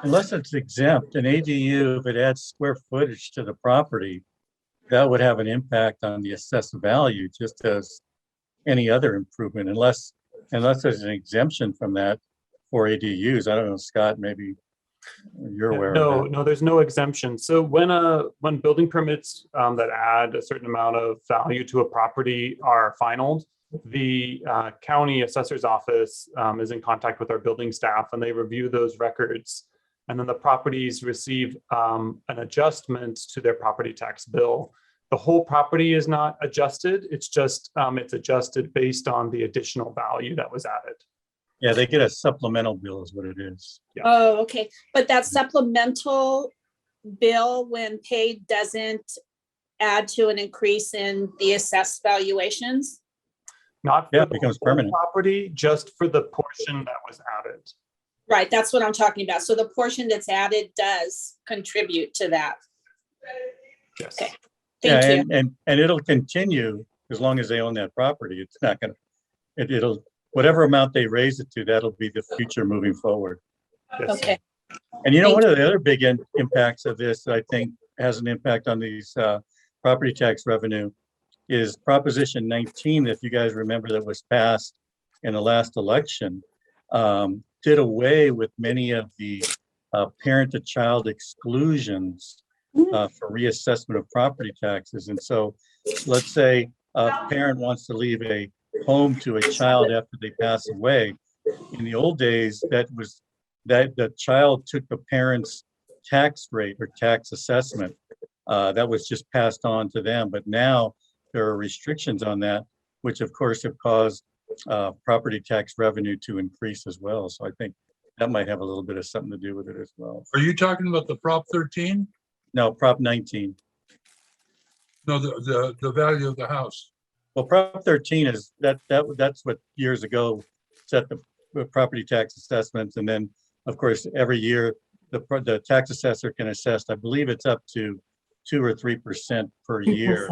Unless it's exempt, an ADU, if it adds square footage to the property, that would have an impact on the assessed value, just as any other improvement, unless there's an exemption from that for ADUs. I don't know, Scott, maybe you're aware of that. No, there's no exemption. So when building permits that add a certain amount of value to a property are finalized, the county assessor's office is in contact with our building staff and they review those records. And then the properties receive an adjustment to their property tax bill. The whole property is not adjusted. It's just it's adjusted based on the additional value that was added. Yeah, they get a supplemental bill is what it is. Yeah. Oh, okay. But that supplemental bill, when paid, doesn't add to an increase in the assessed valuations? Not for Yeah, it the becomes whole permanent. property, just for the portion that was added. Right, that's what I'm talking about. So the portion that's added does contribute to that. Yes. Okay, thank you. And it'll continue as long as they own that property. It's not gonna, it'll, whatever amount they raise it to, that'll be the future moving forward. Yes. Okay. And you know, one of the other big impacts of this, I think, has an impact on these property tax revenue is Proposition 19, if you guys remember, that was passed in the last election, did away with many of the parent-to-child exclusions for reassessment of property taxes. And so let's say a parent wants to leave a home to a child after they pass away. In the old days, that the child took the parent's tax rate or tax assessment. That was just passed on to them. But now there are restrictions on that, which of course have caused property tax revenue to increase as well. So I think that might have a little bit of something to do with it as well. Are you talking about the Prop 13? No, Prop 19. No, the value of the house. Well, Prop 13 is that's what years ago set the property tax assessments, and then of course every year the tax assessor can assess. I believe it's up to 2 or 3% per year.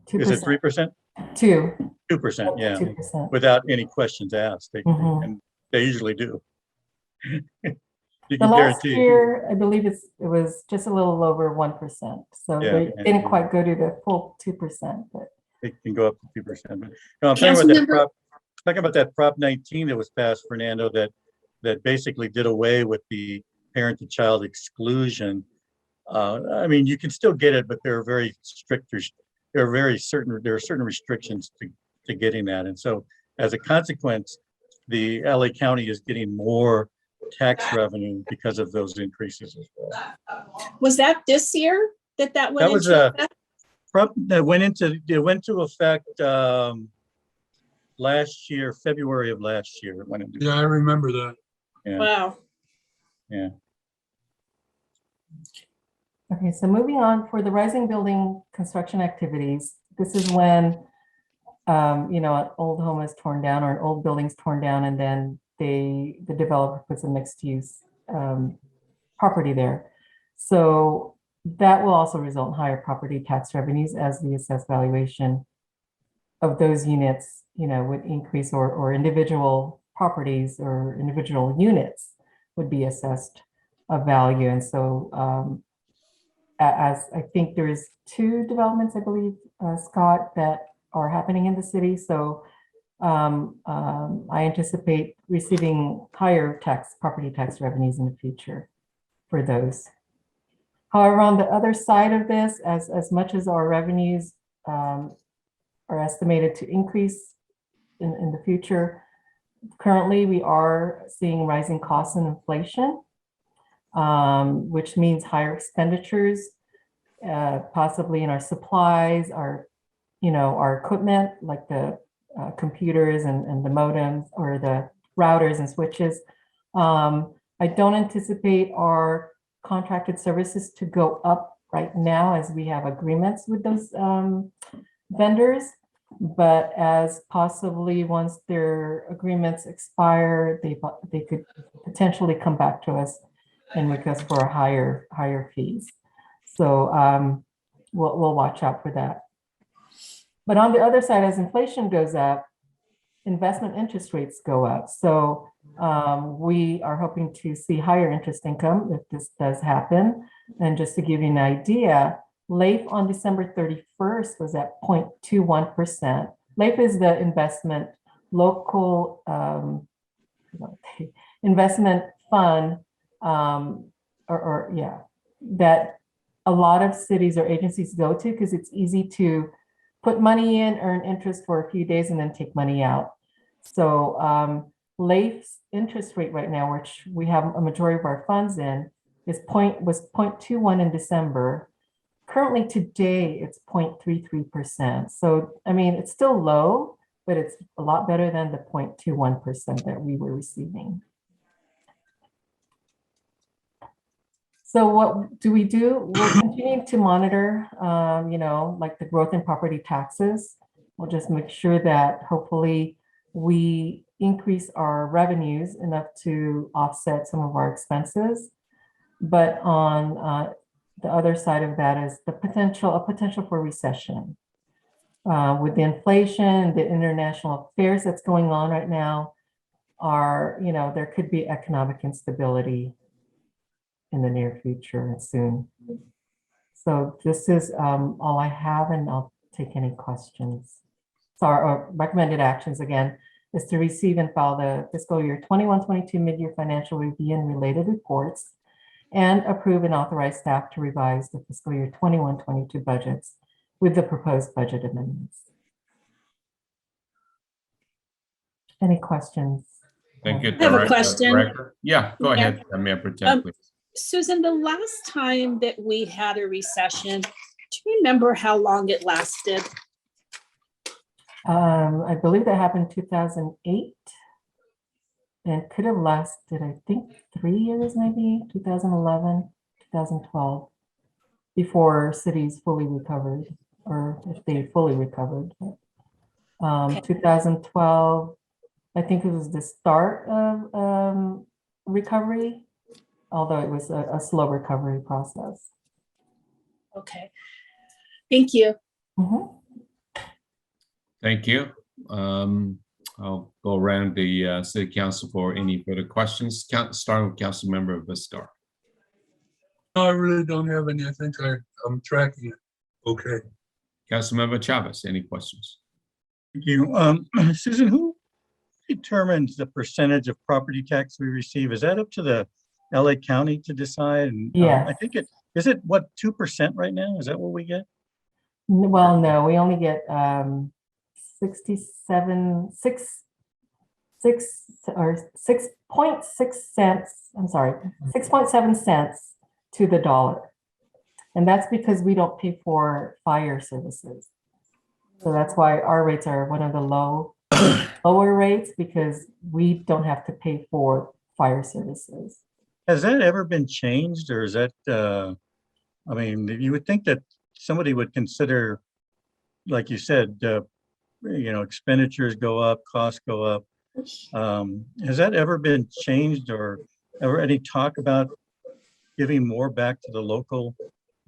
2%. Is it 3%? 2%, yeah, 2%. without any questions asked. And they usually do. You The can last guarantee. year, I believe it was just a little over 1%. So Yeah, they didn't quite go to the full 2%, but It can go up to 2%. But no, I'm talking about that Prop 19 that was passed, Fernando, that basically did away with the parent-to-child exclusion. I mean, you can still get it, but there are very strict. There are certain restrictions to getting that, and so as a consequence, the LA County is getting more tax revenue because of those increases as well. Was that this year that went That was into effect? It went into effect last year, February of last year. It went into Yeah, I remember that. Yeah. Wow. Yeah. okay, so moving on for the rising building construction activities, this is when, an old home is torn down or an old building's torn down, and then the developer puts a mixed use property there. So that will also result in higher property tax revenues as the assessed valuation of those units, would increase, or individual properties or individual units would be assessed of value. And so as I think there is 2 developments, I believe, Scott, that are happening in the city. So I anticipate receiving higher property tax revenues in the future for those. However, on the other side of this, as much as our revenues are estimated to increase in the future, currently we are seeing rising costs and inflation, which means higher expenditures, possibly in our supplies, our equipment, like the computers and the modems or the routers and switches. I don't anticipate our contracted services to go up right now as we have agreements with those vendors, but as possibly once their agreements expire, they could potentially come back to us and request for higher fees. So we'll watch out for that. But on the other side, as inflation goes up, investment interest rates go up. So we are hoping to see higher interest income if this does happen. And just to give you an idea, LAIF on December 31st was at 0.21%. LAIF is the local investment fund, that a lot of cities or agencies go to because it's easy to put money in, earn interest for a few days, and then take money out. So LAIF's interest rate right now, which we have a majority of our funds in, was 0.21 in December. Currently today, it's 0.33%. So, I mean, it's still low, but it's a lot better than the 0.21% that we were receiving. So what do? We're continuing to monitor, like the growth in property taxes. We'll just make sure that hopefully we increase our revenues enough to offset some of our expenses. But on the other side of that is a potential for recession. With the inflation, the international affairs that's going on right now there could be economic instability in the near future and soon. So this is all I have, and I'll take any questions. So our recommended actions again is to receive and file the fiscal year 21-22 mid-year financial review and related reports, and approve and authorize staff to revise the fiscal year 21-22 budgets with the proposed budget amendments. Any questions? Thank you. I have a question. Director. Yeah, go ahead, Mayor Pro Tem, please. Susan, the last time that we had a recession, do you remember how long it lasted? I believe that happened in 2008. And it could have lasted, I think, 3 years, maybe 2011, 2012, before cities fully recovered, or if they fully recovered. 2012, I think it was the start of recovery, although it was a slow recovery process. Okay. Thank you. Mm-hmm. Thank you. I'll go around the City Council for any further questions. Starting with Councilmember VISCAL. I really don't have any. I think I'm tracking it. Okay. Councilmember Chavez, any questions? Thank you. Susan, who determines the percentage of property tax we receive? Is that up to the LA County to decide? And, yeah. I think is it what, 2% right now? Is that what we get? Well, no, we only get 6.6 cents. I'm sorry, 6.7 cents to the dollar. And that's because we don't pay for fire services. So that's why our rates are one of the lower rates, because we don't have to pay for fire services. Has that ever been changed, or is that, I mean, you would think that somebody would consider, like you said, expenditures go up, costs go up. Has that ever been changed, or ever any talk about giving more back to the local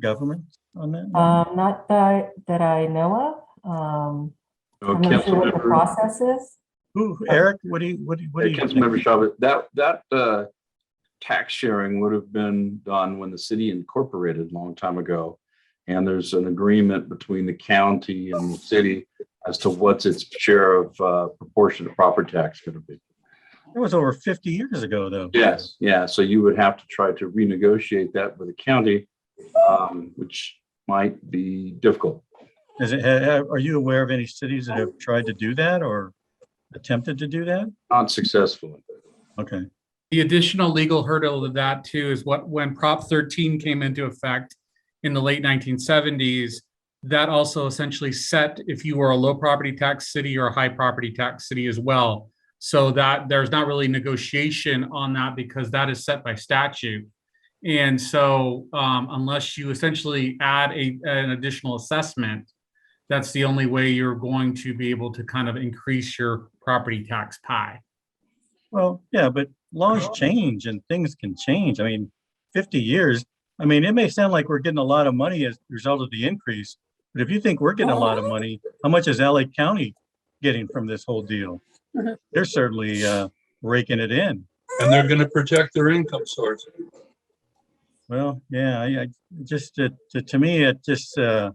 government on that? Not that I know of. I'm not sure what the process is. Eric, what do you Councilmember Chavez, that tax sharing would have been done when the city incorporated a long time ago. And there's an agreement between the county and the city as to what's its share of proportion of property tax going to be. It was over 50 years ago, though. Yes, yeah. So you would have to try to renegotiate that with the county, which might be difficult. Are you aware of any cities that have tried to do that or attempted to do that? Not successfully. Okay. The additional legal hurdle to that too is when Prop 13 came into effect in the late 1970s, that also essentially set if you were a low property tax city or a high property tax city as well. So that there's not really negotiation on that because that is set by statute. And so unless you essentially add an additional assessment, that's the only way you're going to be able to kind of increase your property tax pie. Well, yeah, but laws change and things can change. I mean, 50 years, I mean, it may sound like we're getting a lot of money as a result of the increase, but if you think we're getting a lot of money, how much is LA County getting from this whole deal? They're certainly raking it in. And they're going to protect their income source. Well, yeah, I just, to me, it just, I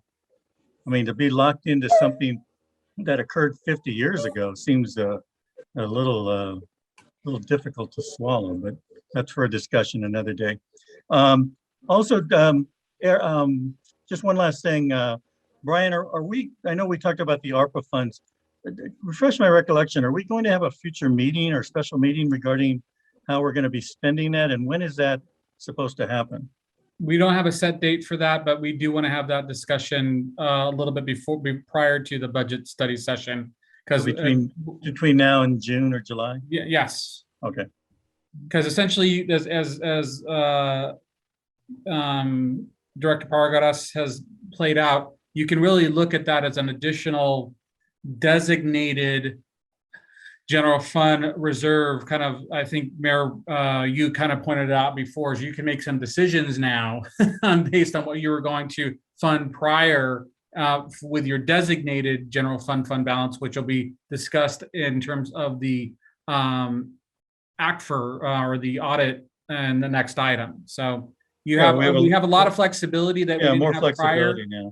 mean, to be locked into something that occurred 50 years ago seems a little difficult to swallow, but that's for a discussion another day. Also, just one last thing, Brian, are we, I know we talked about the ARPA funds. Refresh my recollection, are we going to have a future meeting or special meeting regarding how we're going to be spending that, and when is that supposed to happen? We don't have a set date for that, but we do want to have that discussion a little bit prior to the budget study session. Because between now and June or July? Yes. Okay. Because essentially, as Director Paragadas has played out, you can really look at that as an additional designated general fund reserve. Kind of, I think, Mayor, you kind of pointed out before, is you can make some decisions now based on what you were going to fund prior with your designated general fund balance, which will be discussed in terms of the ACFR or the audit and the next item. So we have a lot of flexibility that we didn't have prior. Now.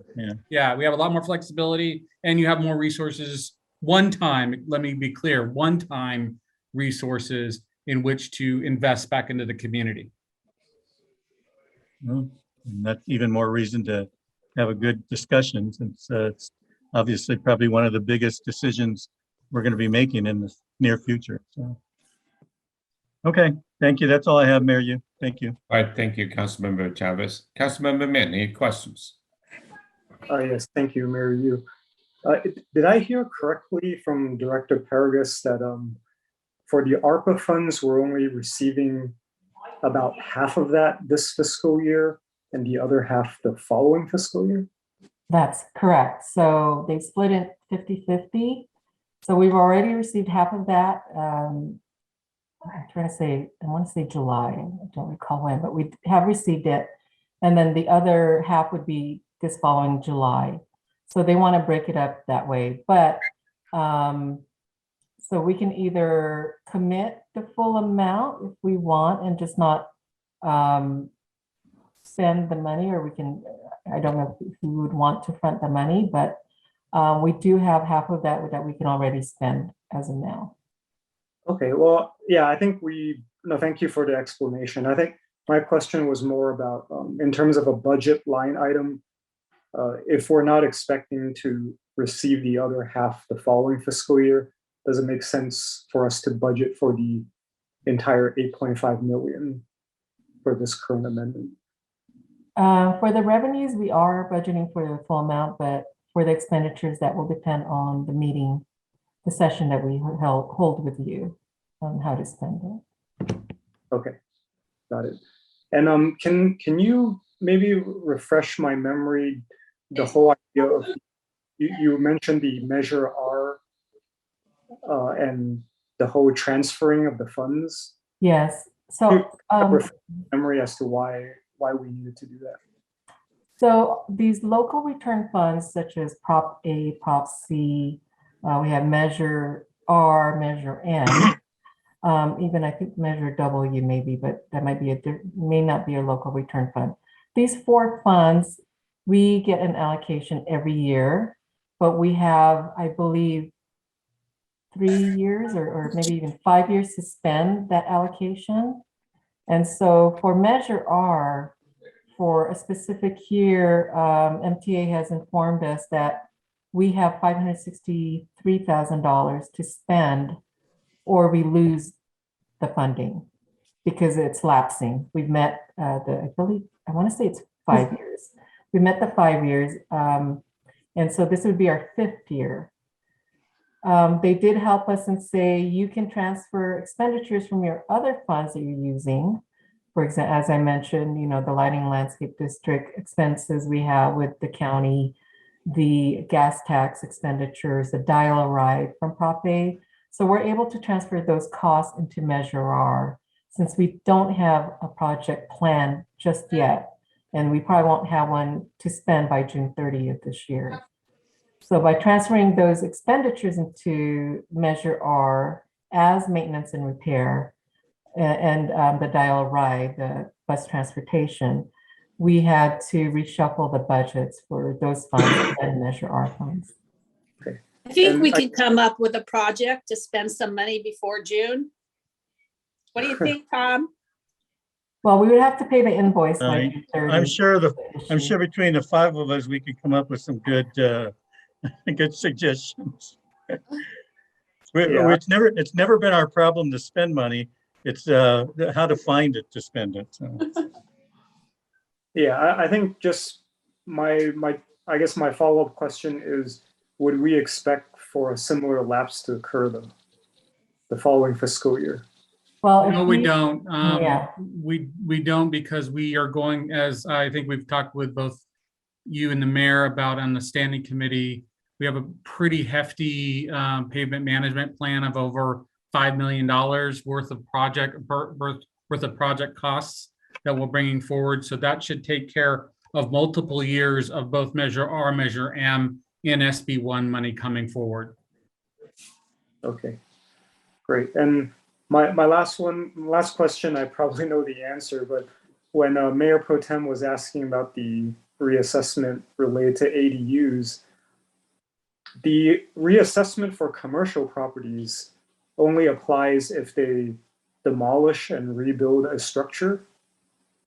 Yeah, we have a lot more flexibility, and you have more resources. Let me be clear, one-time resources in which to invest back into the community. Well, that's even more reason to have a good discussion, since it's obviously probably one of the biggest decisions we're going to be making in the near future. So, okay, thank you. That's all I have, Mayor. Thank you. All right, thank you, Councilmember Chavez. Councilmember Min, any questions? Yes, thank you, Mayor Yu. Did I hear correctly from Director Paragas that for the ARPA funds, we're only receiving about half of that this fiscal year and the other half the following fiscal year? That's correct. So they split it 50-50. So we've already received half of that. I'm trying to say, I want to say July. I don't recall when, but we have received it. And then the other half would be this following July. So they want to break it up that way. But so we can either commit the full amount if we want and just not spend the money, or we can, I don't know if we would want to front the money, but we do have half of that we can already spend as of now. Okay, well, yeah, I think thank you for the explanation. I think my question was more about in terms of a budget line item, if we're not expecting to receive the other half the following fiscal year, does it make sense for us to budget for the entire 8.5 million for this current amendment? For the revenues, we are budgeting for the full amount, but for the expenditures, that will depend on the meeting, the session that we hold with you on how to spend it. Okay, got it. And can you maybe refresh my memory, the whole idea of, you mentioned the Measure R and the whole transferring of the funds? Yes. So memory as to why we needed to do that. So these local return funds, such as Prop A, Prop C, we have Measure R, Measure N. Even I think Measure W maybe, but that might be may not be a local return fund. These 4 funds, we get an allocation every year, but we have, I believe, 3 years or maybe even 5 years to spend that allocation. And so for Measure R, for a specific year, MTA has informed us that we have $563,000 to spend, or we lose the funding because it's lapsing. We've met I want to say it's 5 years. We met the 5 years. And so this would be our 5th year. They did help us and say, you can transfer expenditures from your other funds that you're using. For example, as I mentioned, the lighting landscape district expenses we have with the county, the gas tax expenditures, the dial-a-ride from Prop A. So we're able to transfer those costs into Measure R, since we don't have a project plan just yet. And we probably won't have one to spend by June 30th this year. So by transferring those expenditures into Measure R as maintenance and repair, and the dial-a-ride, the bus transportation, we had to reshuffle the budgets for those funds and Measure R funds. Okay. I think we could come up with a project to spend some money before June. What do you think, Tom? Well, we would have to pay the invoice. I'm sure between the 5 of us, we could come up with some good good suggestions. It's never been our problem to spend money. It's how to find it to spend it. So. Yeah, I think just I guess my follow-up question is, would we expect for a similar lapse to occur the following fiscal year? Well, no, we don't. Yeah. We don't, because we are going, as I think we've talked with both you and the mayor about on the standing committee, we have a pretty hefty pavement management plan of over $5 million worth of project costs that we're bringing forward. So that should take care of multiple years of both Measure R, Measure M, and SB1 money coming forward. Okay, great. And my last question, I probably know the answer, but when Mayor Pro Tem was asking about the reassessment related to ADUs, the reassessment for commercial properties only applies if they demolish and rebuild a structure.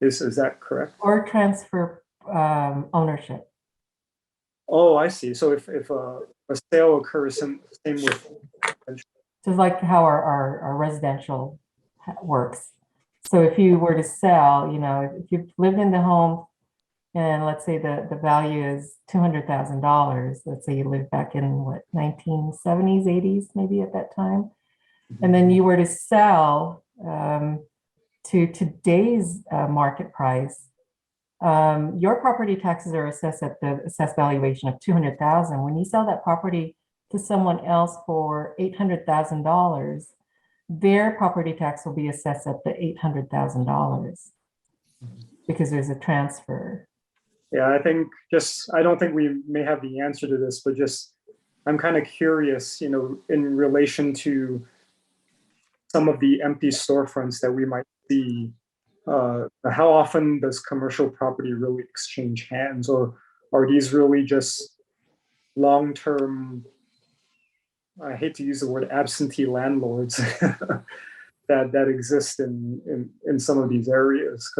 Is that correct? Or transfer ownership. Oh, I see. So if a sale occurs, same with. Just like how our residential works. So if you were to sell, if you've lived in the home and let's say the value is $200,000, let's say you lived back in 1970s, 80s, maybe at that time. And then you were to sell to today's market price, your property taxes are assessed at the assessed valuation of $200,000. When you sell that property to someone else for $800,000, their property tax will be assessed at the $800,000 because there's a transfer. Yeah, I don't think we may have the answer to this, but I'm kind of curious, in relation to some of the empty storefronts that we might see, how often does commercial property really exchange hands, or are these really just long-term, I hate to use the word absentee landlords that exist in some of these areas?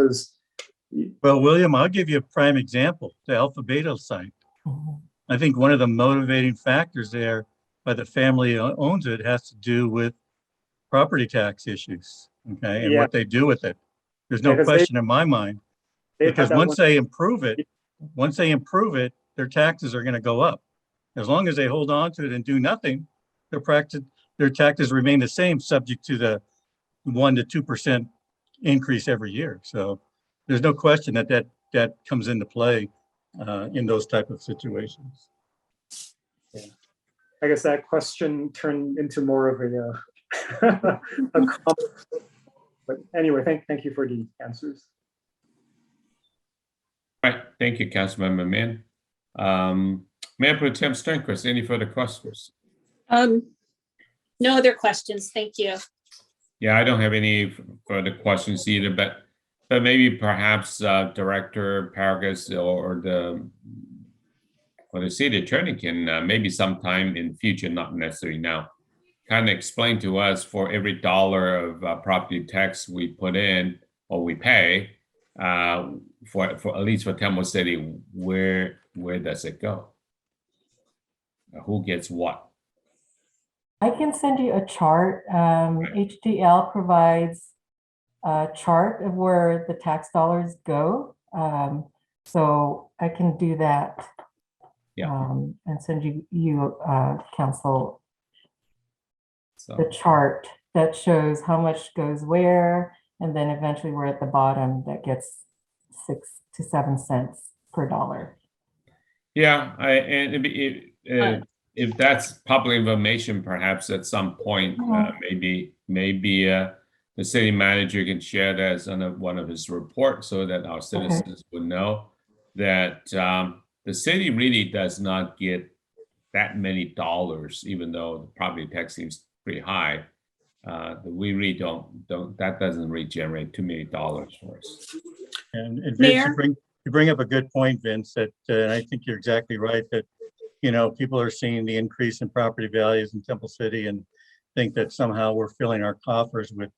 Well, William, I'll give you a prime example, the Alpha Beta site. I think one of the motivating factors there by the family who owns it has to do with property tax issues, okay, and what they do with it. There's no question in my mind, because once they improve it, their taxes are going to go up. As long as they hold on to it and do nothing, their taxes remain the same, subject to the 1 to 2% increase every year. So there's no question that comes into play in those type of situations. Yeah. I guess that question turned into more of a comment. But anyway, thank you for the answers. All right, thank you, Councilmember Min. Mayor Pro Tem Sternquist, any further questions? No other questions. Thank you. Yeah, I don't have any further questions either, but maybe perhaps Director Paragus or the city attorney can maybe sometime in future, not necessarily now, kind of explain to us for every dollar of property tax we put in or we pay, for at least for Temple City, where does it go? Who gets what? I can send you a chart. HDL provides a chart of where the tax dollars go. So I can do that. Yeah. And send you council So the chart that shows how much goes where, and then eventually we're at the bottom that gets 6 to 7 cents per dollar. yeah, if that's public information, perhaps at some point, maybe the city manager can share that as one of his reports so that our citizens would know that the city really does not get that many dollars, even though the property tax seems pretty high. We really don't that doesn't really generate too many dollars for us. And Vince, Mayor? you bring up a good point, Vince, that and I think you're exactly right, that, you know, people are seeing the increase in property values in Temple City and think that somehow we're filling our coffers with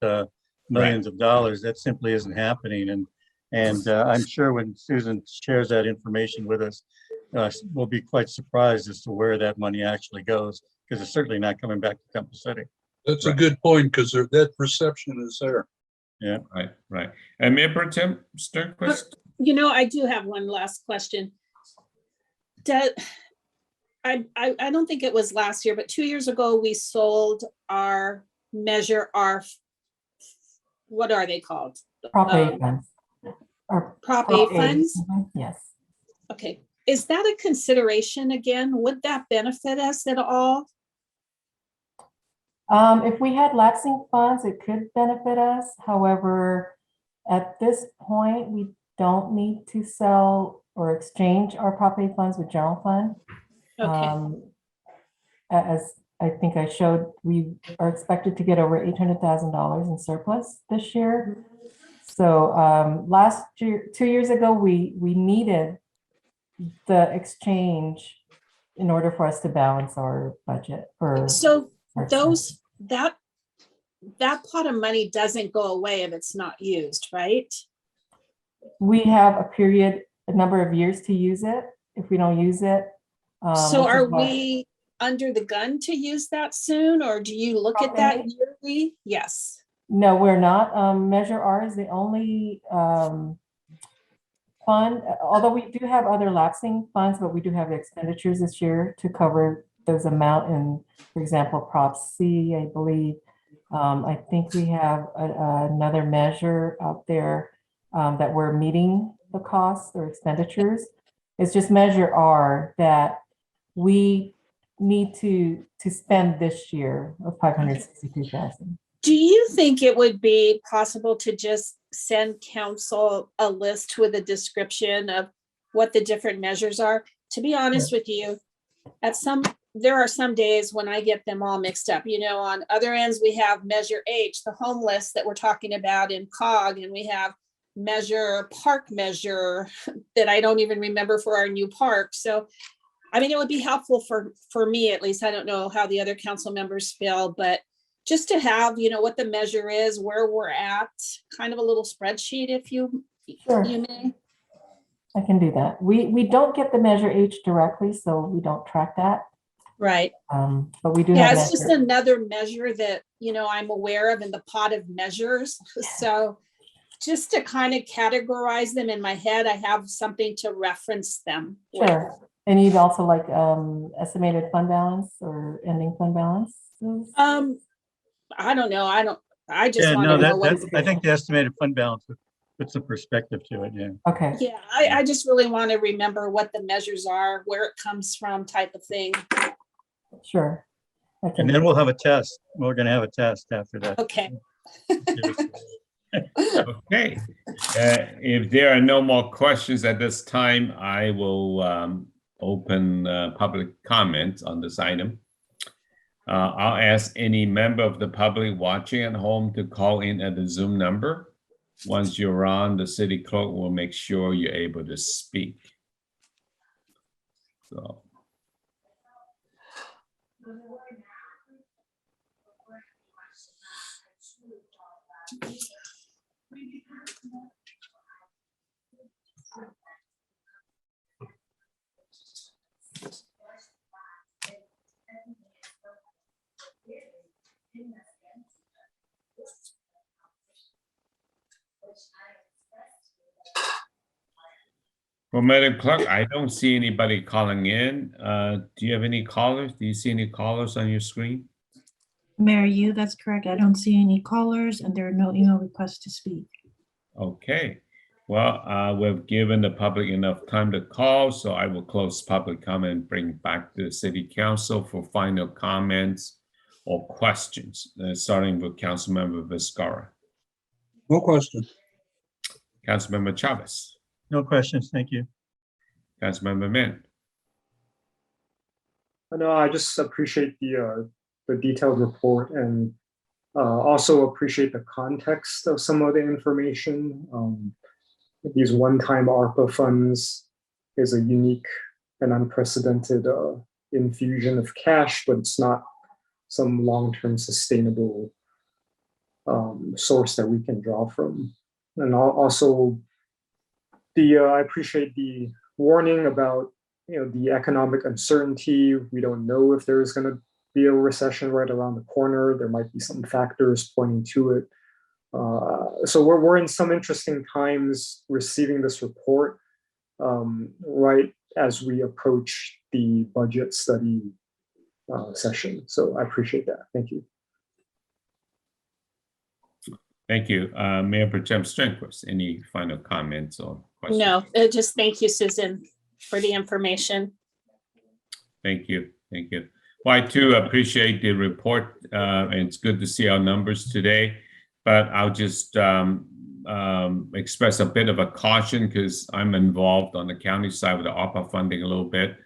millions of dollars. That simply isn't happening. And I'm sure when Susan shares that information with us, we'll be quite surprised as to where that money actually goes, because it's certainly not coming back to Temple City. That's a good point, because that perception is there. Yeah. Right. And Mayor Pro Tem Sternquist? You know, I do have one last question. I don't think it was last year, but 2 years ago, we sold our what are they called? Prop A funds. Prop A funds? Yes. Okay. Is that a consideration again? Would that benefit us at all? If we had lapsing funds, it could benefit us. However, at this point, we don't need to sell or exchange our property funds with general fund. Okay. As I think I showed, we are expected to get over $800,000 in surplus this year. So last year, 2 years ago, we needed the exchange in order for us to balance our budget. So that pot of money doesn't go away if it's not used, right? We have a number of years to use it. If we don't use it. So are we under the gun to use that soon, or do you look at that yearly? Yes. No, we're not. Measure R is the only fund, although we do have other lapsing funds, but we do have expenditures this year to cover those amount in, for example, Prop C, I believe. I think we have another measure out there that we're meeting the costs or expenditures. It's just Measure R that we need to spend this year of $562,000. Do you think it would be possible to just send council a list with a description of what the different measures are? To be honest with you, there are some days when I get them all mixed up. You know, on other ends, we have Measure H, the homeless that we're talking about in COG, and we have park measure that I don't even remember for our new park. So, I mean, it would be helpful for me, at least. I don't know how the other council members feel, but just to have, you know, what the measure is, where we're at, kind of a little spreadsheet, if you may. I can do that. We don't get the Measure H directly, so we don't track that. Right. But we do. Yeah, have it's just another measure that, you know, I'm aware of in the pot of measures. So just to kind of categorize them in my head, I have something to reference them with. Sure. And you'd also like estimated fund balance or ending fund balance? I don't know. I just want no, to know what. I think the estimated fund balance puts some perspective to it. Yeah. Okay. Yeah, I just really want to remember what the measures are, where it comes from, type of thing. Sure. And then we'll have a test. We're going to have a test after that. Okay. Okay. If there are no more questions at this time, I will open public comment on this item. I'll ask any member of the public watching at home to call in at the Zoom number. Once you're on, the city clerk will make sure you're able to speak. So. Well, Madam Clerk, I don't see anybody calling in. Do you have any callers? Do you see any callers on your screen? Mayor Yu, that's correct. I don't see any callers and there are no email requests to speak. Okay. Well, we've given the public enough time to call, so I will close public comment and bring back to the City Council for final comments or questions, starting with Councilmember Vizcarra. No question. Councilmember Chavez. No questions, thank you. Councilmember Min. No, I just appreciate the detailed report and also appreciate the context of some of the information. These one-time ARPA funds is a unique and unprecedented infusion of cash, but it's not some long-term sustainable source that we can draw from. And also, I appreciate the warning about the economic uncertainty. We don't know if there's going to be a recession right around the corner. There might be some factors pointing to it. So we're in some interesting times receiving this report right as we approach the budget study session. So I appreciate that. Thank you. Thank you. Mayor Pro Tem Sternquist, any final comments or questions? No, just thank you, Susan, for the information. Thank you. Thank you. Well, I too appreciate the report, and it's good to see our numbers today. But I'll just express a bit of a caution because I'm involved on the county side with the ARPA funding a little bit.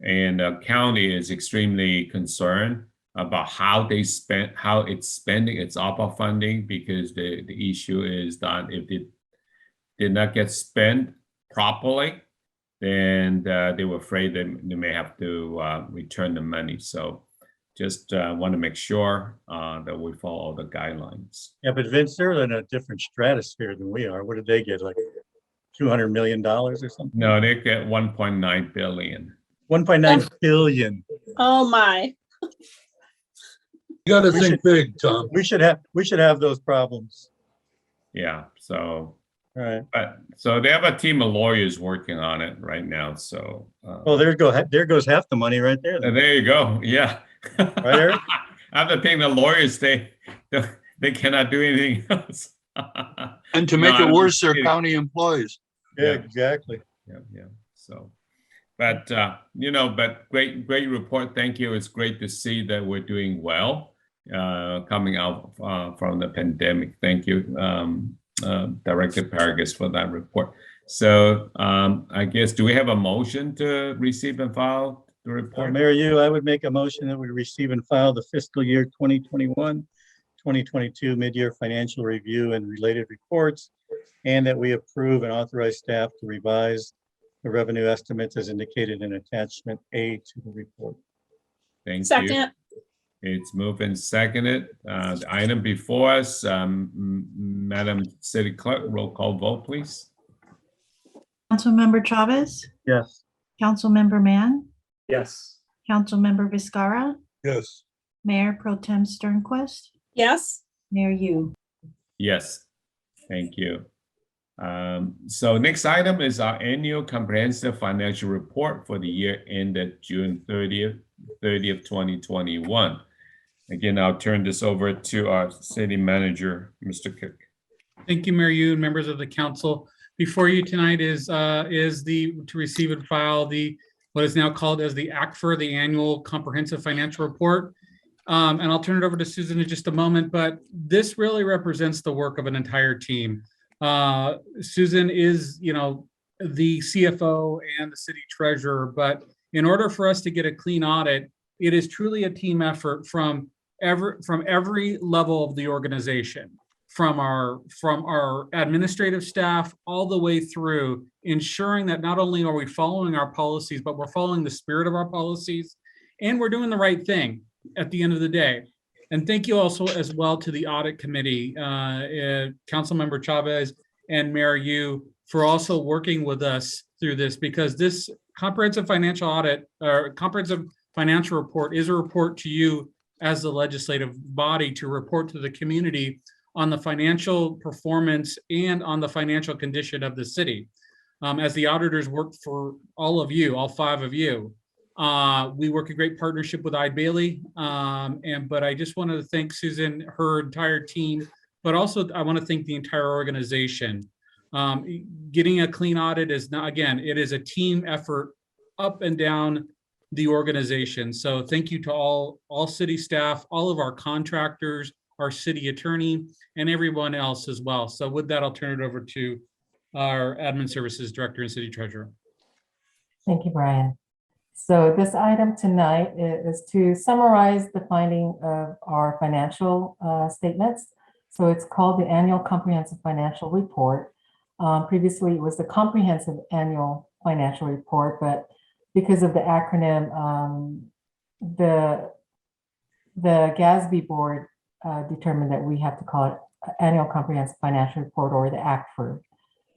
And the county is extremely concerned about how it's spending its ARPA funding, because the issue is that if it did not get spent properly, then they were afraid that they may have to return the money. So just want to make sure that we follow all the guidelines. Yeah, but Vince, they're in a different stratosphere than we are. What did they get, like $200 million or something? No, they get 1.9 billion. 1.9 billion. Oh my. You got to think big, Tom. We should have those problems. Yeah, so. All right. But so they have a team of lawyers working on it right now. So. Well, there goes half the money right there. There you go. Yeah. Right, Eric? After paying the lawyers, they cannot do anything else. And to make it worse, they're county employees. Yeah, exactly. Yeah. So, but but great report. Thank you. It's great to see that we're doing well coming out from the pandemic. Thank you, Director Paragus, for that report. So I guess, do we have a motion to receive and file the report? Mayor Yu, I would make a motion that we receive and file the fiscal year 2021-2022 mid-year financial review and related reports, and that we approve and authorize staff to revise the revenue estimates as indicated in attachment A to the report. Thank you. Second. It's moved and seconded. The item before us, Madam City Clerk, roll call vote, please. Councilmember Chavez, Yes. Councilmember Mann, Yes. Councilmember Vizcarra, Yes. Mayor Pro Tem Sternquist, Yes. Mayor Yu. Yes, thank you. So next item is our annual comprehensive financial report for the year ended June 30th, 2021. Again, I'll turn this over to our city manager, Mr. Cook. Thank you, Mayor Yu and members of the council. Before you tonight is to receive and file what is now called as the ACFR, the Annual Comprehensive Financial Report. And I'll turn it over to Susan in just a moment, but this really represents the work of an entire team. Susan is, the CFO and the city treasurer, but in order for us to get a clean audit, it is truly a team effort from every level of the organization, from our administrative staff all the way through, ensuring that not only are we following our policies, but we're following the spirit of our policies, and we're doing the right thing at the end of the day. And thank you also as well to the audit committee, Councilmember Chavez and Mayor Yu, for also working with us through this, because this comprehensive financial audit or comprehensive financial report is a report to you as the legislative body to report to the community on the financial performance and on the financial condition of the city. As the auditors work for all of you, all 5 of you, we work in great partnership with Bailey. But I just wanted to thank Susan, her entire team, but also I want to thank the entire organization. Getting a clean audit is not, again, it is a team effort up and down the organization. So thank you to all city staff, all of our contractors, our city attorney, and everyone else as well. So with that, I'll turn it over to our Admin Services Director and City Treasurer. Thank you, Brian. So this item tonight is to summarize the finding of our financial statements. So it's called the Annual Comprehensive Financial Report. Previously, it was the Comprehensive Annual Financial Report, but because of the acronym, the GASB board determined that we have to call it Annual Comprehensive Financial Report, or the ACFR.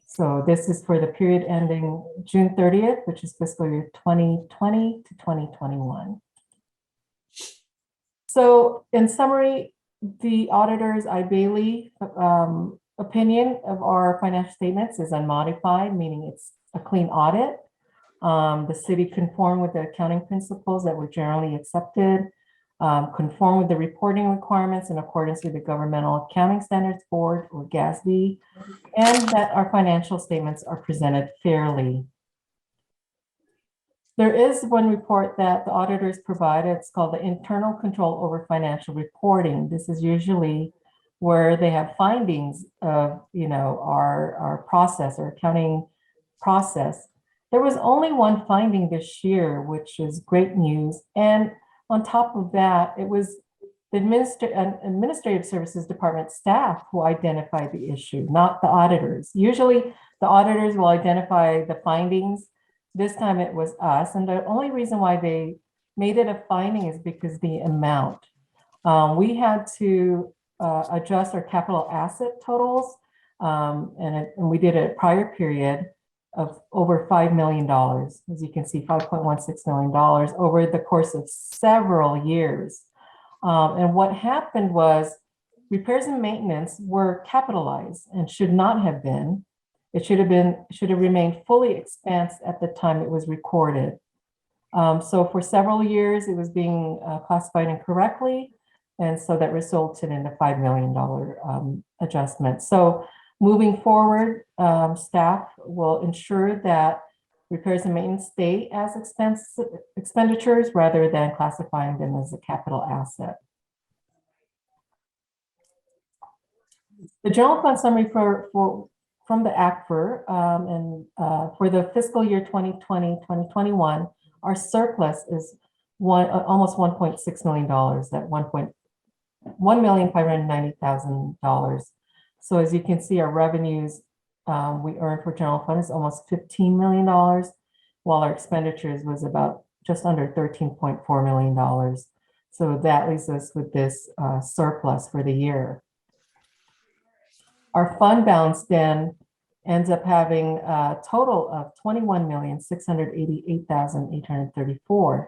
So this is for the period ending June 30th, which is fiscal year 2020 to 2021. So in summary, the auditor's Bailey opinion of our financial statements is unmodified, meaning it's a clean audit. The city conformed with the accounting principles that were generally accepted, conform with the reporting requirements in accordance with the Governmental Accounting Standards Board, or GASB, and that our financial statements are presented fairly. There is one report that the auditors provided. It's called the Internal Control over Financial Reporting. This is usually where they have findings of, our process or accounting process. There was only one finding this year, which is great news. And on top of that, it was the Administrative Services Department staff who identified the issue, not the auditors. Usually the auditors will identify the findings. This time it was us. And the only reason why they made it a finding is because the amount. We had to adjust our capital asset totals, and we did a prior period of over $5 million. As you can see, $5.16 million over the course of several years. And what happened was repairs and maintenance were capitalized and should not have been. It should have remained fully expensed at the time it was recorded. So for several years, it was being classified incorrectly. And so that resulted in a $5 million adjustment. So moving forward, staff will ensure that repairs and maintenance stay as expenditures rather than classifying them as a capital asset. The general fund summary from the ACFR and for the fiscal year 2020-2021, our surplus is almost $1.6 million, that $1,590,000. So as you can see, our revenues we earned for general fund is almost $15 million, while our expenditures was about just under $13.4 million. So that leaves us with this surplus for the year. Our fund balance then ends up having a total of $21,688,834.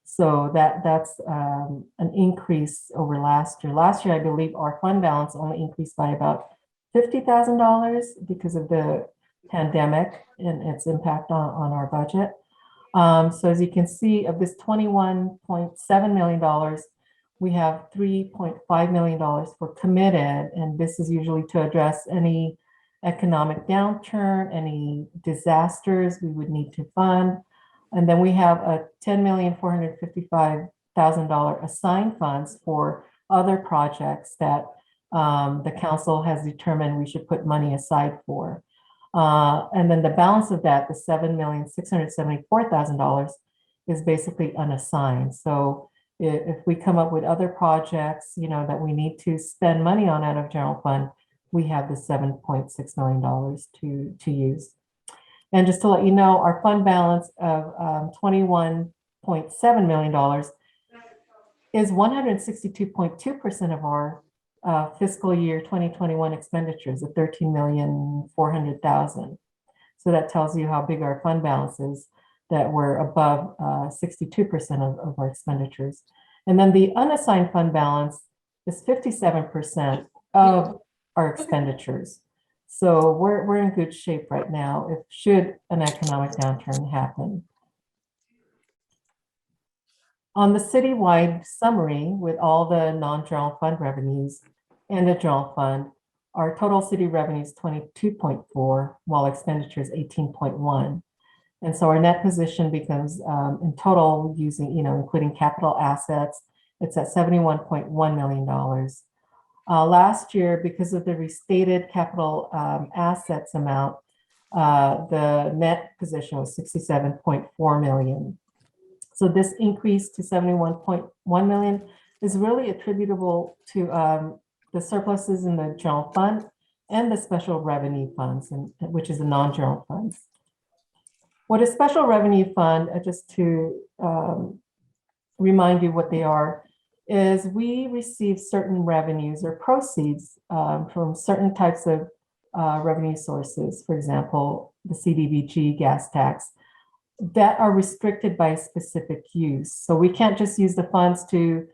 So that's an increase over last year. Last year, I believe our fund balance only increased by about $50,000 because of the pandemic and its impact on our budget. So as you can see, of this $21.7 million, we have $3.5 million for committed, and this is usually to address any economic downturn, any disasters we would need to fund. And then we have a $10,455,000 assigned funds for other projects that the council has determined we should put money aside for. And then the balance of that, the $7,674,000, is basically unassigned. So if we come up with other projects, that we need to spend money on out of general fund, we have the $7.6 million to use. And just to let you know, our fund balance of $21.7 million is 162.2% of our fiscal year 2021 expenditures of $13,400,000. So that tells you how big our fund balance is, that we're above 62% of our expenditures. And then the unassigned fund balance is 57% of our expenditures. So we're in good shape right now if should an economic downturn happen. On the citywide summary with all the non-general fund revenues and the general fund, our total city revenue is 22.4, while expenditures 18.1. And so our net position becomes in total using, including capital assets, it's at $71.1 million. Last year, because of the restated capital assets amount, the net position was $67.4 million. So this increase to $71.1 million is really attributable to the surpluses in the general fund and the special revenue funds, which is the non-general funds. What a special revenue fund, just to remind you what they are, is we receive certain revenues or proceeds from certain types of revenue sources, for example, the CDBG gas tax, that are restricted by specific use. So we can't just use the funds to,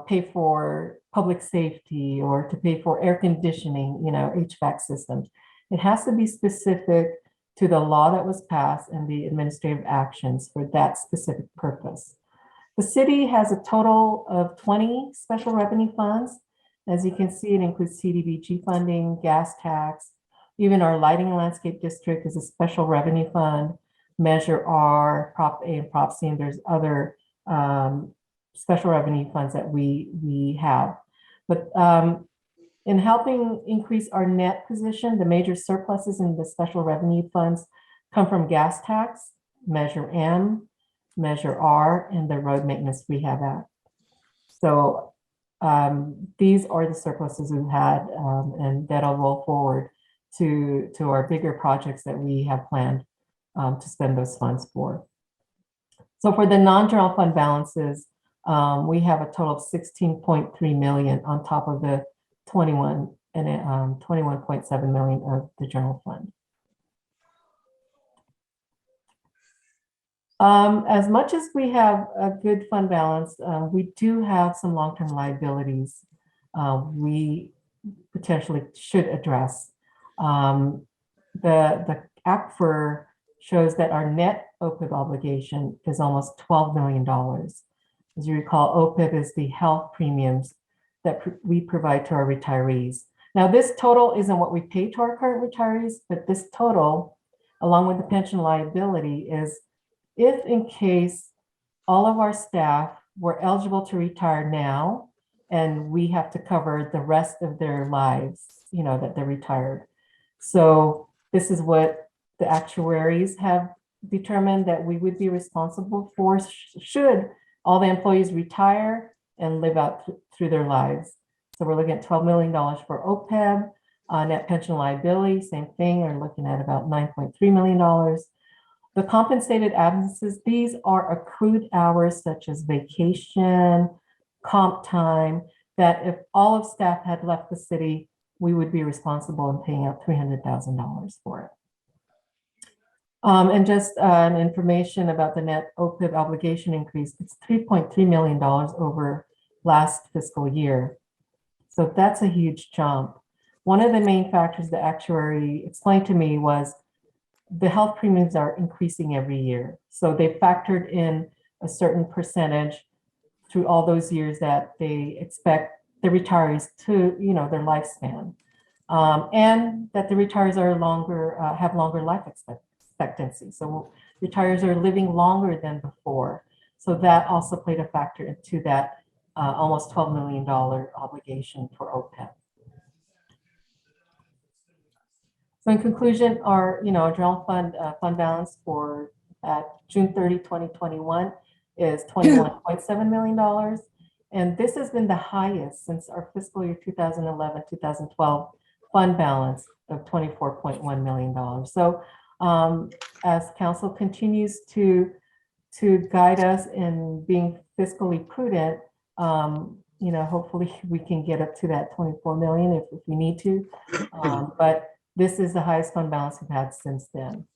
pay for public safety or to pay for air conditioning, HVAC systems. It has to be specific to the law that was passed and the administrative actions for that specific purpose. The city has a total of 20 special revenue funds. As you can see, it includes CDBG funding, gas tax, even our lighting and landscape district is a special revenue fund, Measure R, Prop A and Prop C, and there's other special revenue funds that we have. But in helping increase our net position, the major surpluses in the special revenue funds come from gas tax, Measure M, Measure R, and the Road Maintenance Rehab Act. So these are the surpluses we've had, and that'll roll forward to our bigger projects that we have planned to spend those funds for. So for the non-general fund balances, we have a total of $16.3 million on top of the 21.7 million of the general fund. As much as we have a good fund balance, we do have some long-term liabilities we potentially should address. The ACFR shows that our net OPIB obligation is almost $12 million. As you recall, OPIB is the health premiums that we provide to our retirees. Now, this total isn't what we pay to our current retirees, but this total, along with the pension liability, is if in case all of our staff were eligible to retire now, and we have to cover the rest of their lives, that they're retired. So this is what the actuaries have determined that we would be responsible for should all the employees retire and live out through their lives. So we're looking at $12 million for OPEB, net pension liability, same thing, we're looking at about $9.3 million. The compensated absences, these are accrued hours such as vacation, comp time, that if all of staff had left the city, we would be responsible in paying out $300,000 for it. And just an information about the net OPIB obligation increase, it's $3.3 million over last fiscal year. So that's a huge jump. One of the main factors the actuary explained to me was the health premiums are increasing every year. So they factored in a certain percentage through all those years that they expect the retirees to, their lifespan. And that the retirees are have longer life expectancy. So retirees are living longer than before. So that also played a factor into that almost $12 million obligation for OPEB. So in conclusion, our general fund balance for at June 30, 2021 is $21.7 million. And this has been the highest since our fiscal year 2011-2012 fund balance of $24.1 million. So as council continues to guide us in being fiscally prudent, you know, hopefully we can get up to that 24 million if we need to. But this is the highest fund balance we've had since then.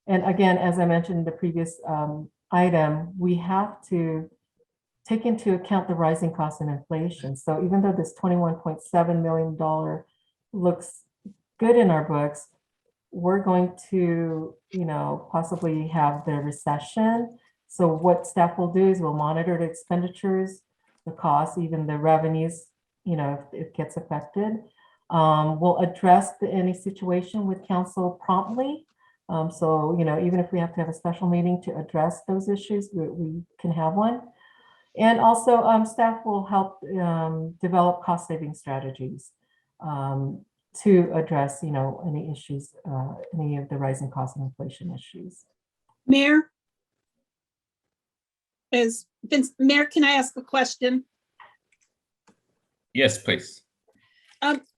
And again, as I mentioned in the previous item, we have to take into account the rising costs and inflation. So even though this $21.7 million looks good in our books, we're going to, you know, possibly have the recession. So what staff will do is we'll monitor the expenditures, the costs, even the revenues, you know, if it gets affected. We'll address any situation with council promptly. So, you know, even if we have to have a special meeting to address those issues, we can have one. And also staff will help develop cost saving strategies to address, you know, any issues, any of the rising cost and inflation issues. Mayor, Mayor, can I ask a question? Yes, please.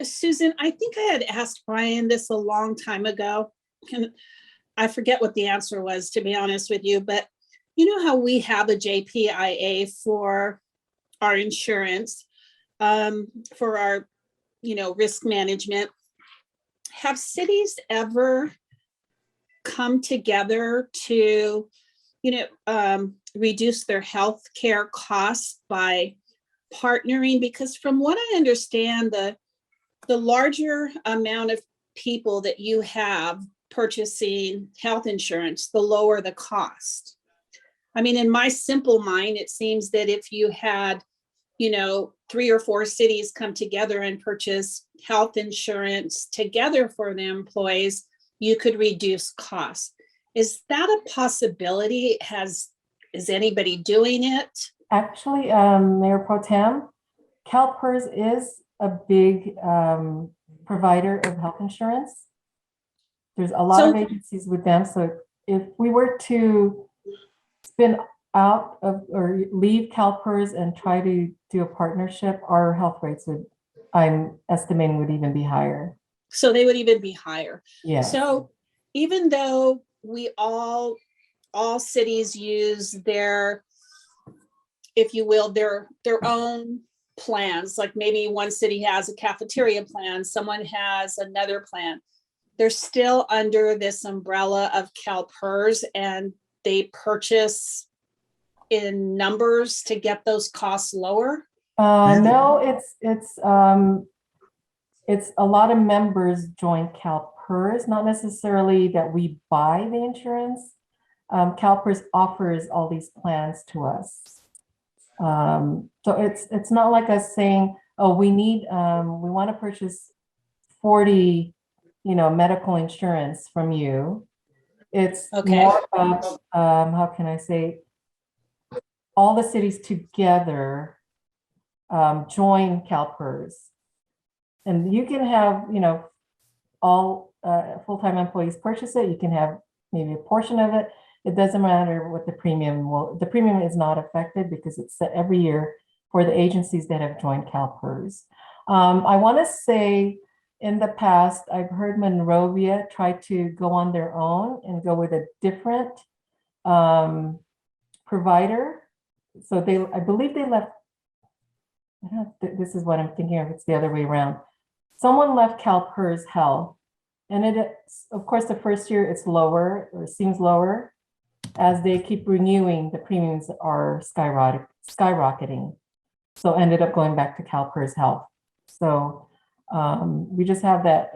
Susan, I think I had asked Brian this a long time ago. I forget what the answer was, to be honest with you, but you know how we have a JPIA for our insurance, for our, you know, risk management. Have cities ever come together to, you know, reduce their health care costs by partnering? Because from what I understand, the larger amount of people that you have purchasing health insurance, the lower the cost. I mean, in my simple mind, it seems that if you had, you know, 3 or 4 cities come together and purchase health insurance together for the employees, you could reduce costs. Is that a possibility? Is anybody doing it? Actually, Mayor Pro Tem, CalPERS is a big provider of health insurance. There's a lot of agencies with them. So if we were to spin out of or leave CalPERS and try to do a partnership, our health rates would, I'm estimating, would even be higher. So they would even be higher. Yeah. So even though we all cities use their, if you will, their own plans, like maybe one city has a cafeteria plan, someone has another plan, they're still under this umbrella of CalPERS and they purchase in numbers to get those costs lower? No, it's a lot of members join CalPERS, not necessarily that we buy the insurance. CalPERS offers all these plans to us. So it's not like us saying, oh, we want to purchase 40, you know, medical insurance from you. It's more of, how can I say, all the cities together join CalPERS. And you can have, you know, all full-time employees purchase it. You can have maybe a portion of it. It doesn't matter what the premium will, the premium is not affected because it's set every year for the agencies that have joined CalPERS. I want to say in the past, I've heard Monrovia try to go on their own and go with a different provider. So I believe they left, this is what I'm thinking of, it's the other way around. Someone left CalPERS Health, and it's, of course, the first year it's lower or seems lower. As they keep renewing, the premiums are skyrocketing. So ended up going back to CalPERS Health. So we just have that,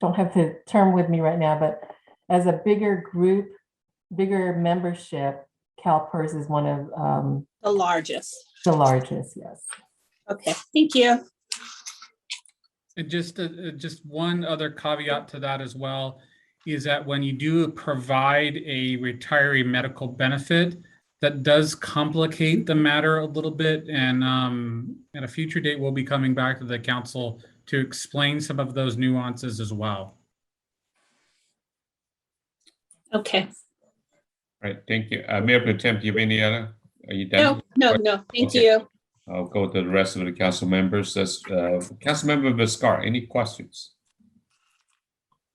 don't have the term with me right now, but as a bigger group, bigger membership, CalPERS is one of the largest. The largest, yes. Okay, thank you. And just one other caveat to that as well is that when you do provide a retiree medical benefit, that does complicate the matter a little bit. And at a future date, we'll be coming back to the council to explain some of those nuances as well. Okay. Right, thank you. Mayor Pro Tem, do you have any other? Are you done? No, thank Okay. you. I'll go to the rest of the council members. That's Councilmember Viscar, any questions?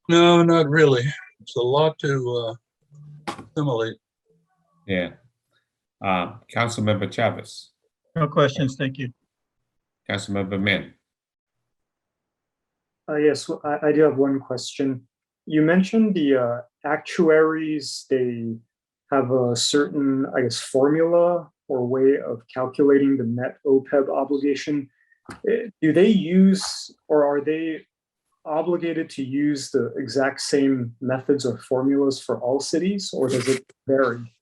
No, not really. It's a lot to assimilate. Yeah. Councilmember Chavez, No questions, thank you. Councilmember Min. Yes, I do have one question. You mentioned the actuaries, they have a certain, I guess, formula or way of calculating the net OPEB obligation. Do they use, or are they obligated to use the exact same methods or formulas for all cities, or does it vary?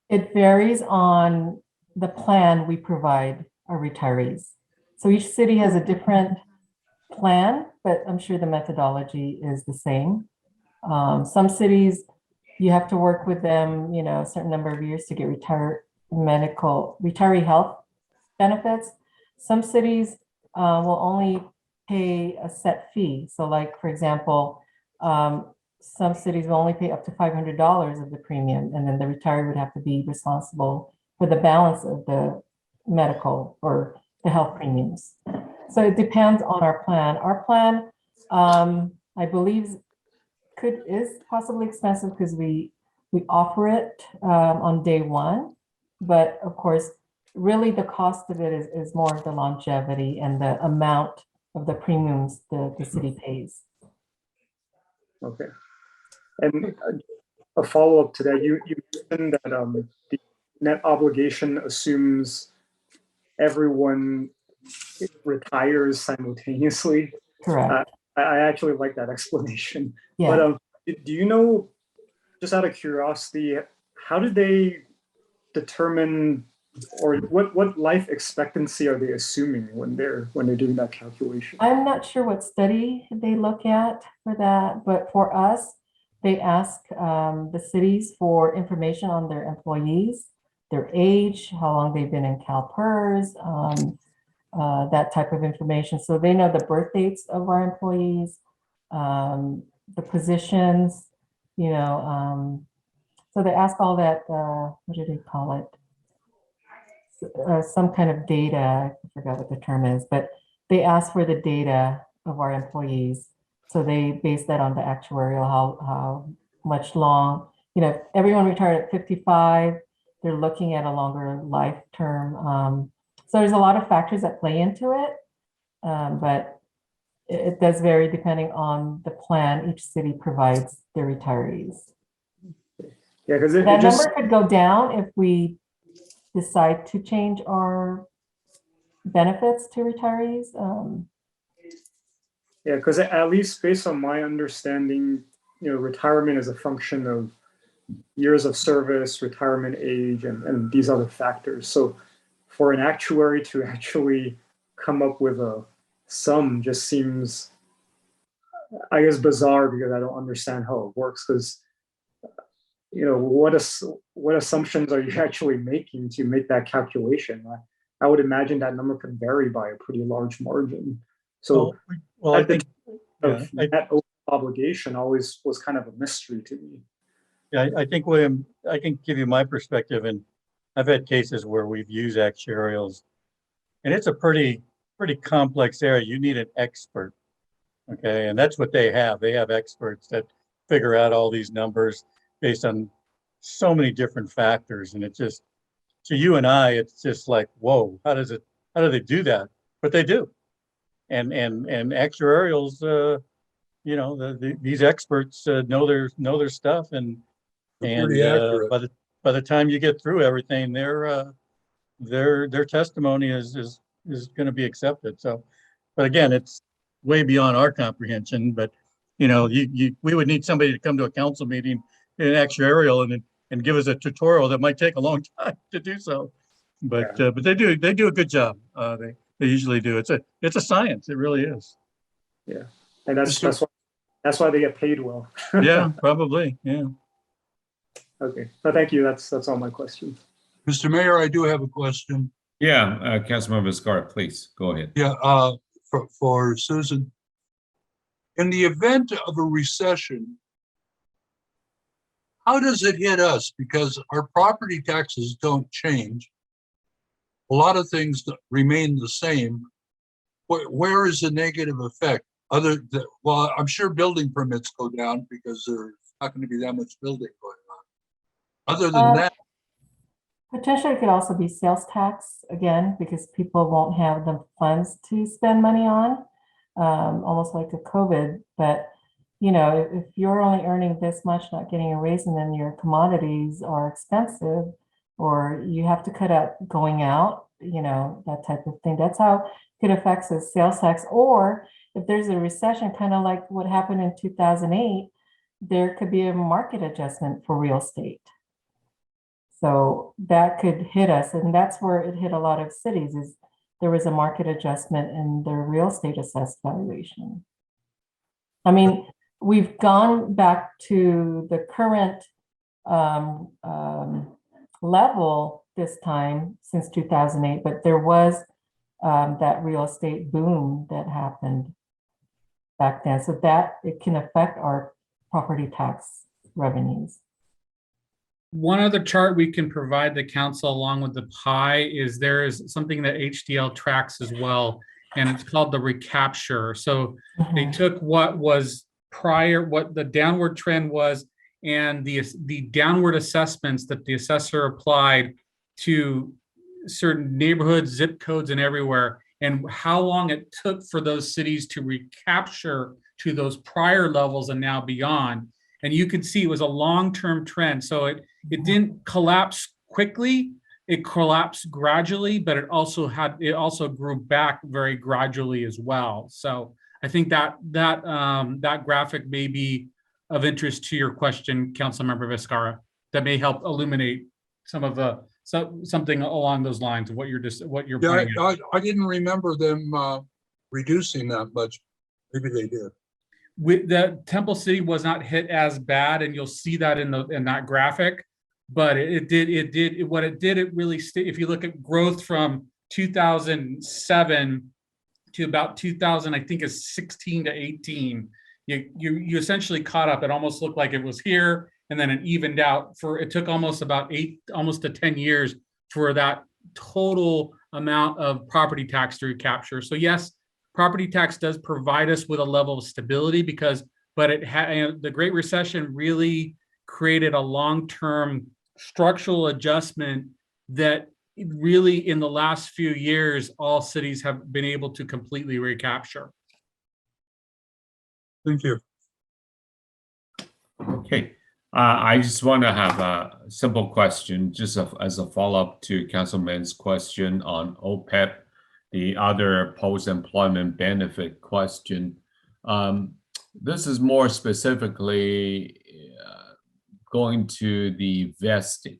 It varies on the plan we provide our retirees. So each city has a different plan, but I'm sure the methodology is the same. Some cities, you have to work with them, a certain number of years to get retiree health benefits. Some cities will only pay a set fee. So like, for example, some cities will only pay up to $500 of the premium, and then the retiree would have to be responsible for the balance of the medical or the health premiums. So it depends on our plan. Our plan, I believe, is possibly expensive because we offer it on day one, but of course, really the cost of it is more the longevity and the amount of the premiums the city pays. Okay. And a follow-up to that, you mentioned that the net obligation assumes everyone retires simultaneously. Correct. I actually like that explanation. Yeah. But do you know, just out of curiosity, how did they determine, or what life expectancy are they assuming when they're doing that calculation? I'm not sure what study they look at for that, but for us, they ask the cities for information on their employees, their age, how long they've been in CalPERS, that type of information. So they know the birth dates of our employees, the positions, so they ask all that, what do they call it? Some kind of data, I forgot what the term is, but they ask for the data of our employees. So they base that on the actuarial, how much long, if everyone retired at 55, they're looking at a longer life term. So there's a lot of factors that play into it, but it does vary depending on the plan each city provides their retirees. Yeah, because that number could go down if we decide to change our benefits to retirees. Yeah, because at least based on my understanding, retirement is a function of years of service, retirement age, and these other factors. So for an actuary to actually come up with a sum just seems, I guess, bizarre, because I don't understand how it works. Because what assumptions are you actually making to make that calculation? I would imagine that number could vary by a pretty large margin. So, I think that obligation always was kind of a mystery to me. Yeah, I think, William, I can give you my perspective, and I've had cases where we've used actuarials, and it's a pretty complex area. You need an expert, okay? And that's what they have. They have experts that figure out all these numbers based on so many different factors, and it just, to you and I, it's just like, whoa, how do they do that? But they do. And actuarials, these experts know their stuff, and by the time you get through everything, their testimony is going to be accepted. So, but again, it's way beyond our comprehension. But we would need somebody to come to a council meeting in actuarial and give us a tutorial that might take a long time to do so. But they do a good job. They usually do. It's a science. It really is. Yeah, and that's why they get paid well. Yeah, probably. Yeah. Okay, so thank you. That's all my questions. Mr. Mayor, I do have a question. Yeah, Councilmember Viscar, please go ahead. Yeah, for Susan. In the event of a recession, how does it hit us? Because our property taxes don't change. A lot of things remain the same. Where is the negative effect? Well, I'm sure building permits go down because there's not going to be that much building going on. Other than that, Potentially, it could also be sales tax again, because people won't have the funds to spend money on, almost like a COVID. But, you know, if you're only earning this much, not getting a raise, and then your commodities are expensive, or you have to cut out going out, you know, that type of thing. That's how it affects the sales tax. Or if there's a recession, kind of like what happened in 2008, there could be a market adjustment for real estate. So that could hit us, and that's where it hit a lot of cities, is there was a market adjustment in their real estate assessed valuation. I mean, we've gone back to the current level this time since 2008, but there was that real estate boom that happened back then. So that it can affect our property tax revenues. One other chart we can provide the council along with the pie is there is something that HDL tracks as well, and it's called the recapture. So they took what was prior, what the downward trend was, and the downward assessments that the assessor applied to certain neighborhoods, zip codes, and everywhere, and how long it took for those cities to recapture to those prior levels and now beyond. And you could see it was a long-term trend. So it didn't collapse quickly, it collapsed gradually, but it also grew back very gradually as well. So I think that graphic may be of interest to your question, Councilmember Vizcarra. That may help illuminate some of the something along those lines of what you're pointing at. I didn't remember them reducing that much. Maybe they did. With the Temple City was not hit as bad, and you'll see that in that graphic. But it really if you look at growth from 2007 to about 2000, I think is 16 to 18, you essentially caught up. It almost looked like it was here, and then it evened out. It took almost to 10 years for that total amount of property tax to recapture. So yes, property tax does provide us with a level of stability but the Great Recession really created a long-term structural adjustment that really in the last few years, all cities have been able to completely recapture. Thank you. Okay. I just want to have a simple question, just as a follow-up to Councilman's question on OPEB, the other post-employment benefit question. This is more specifically going to the vesting.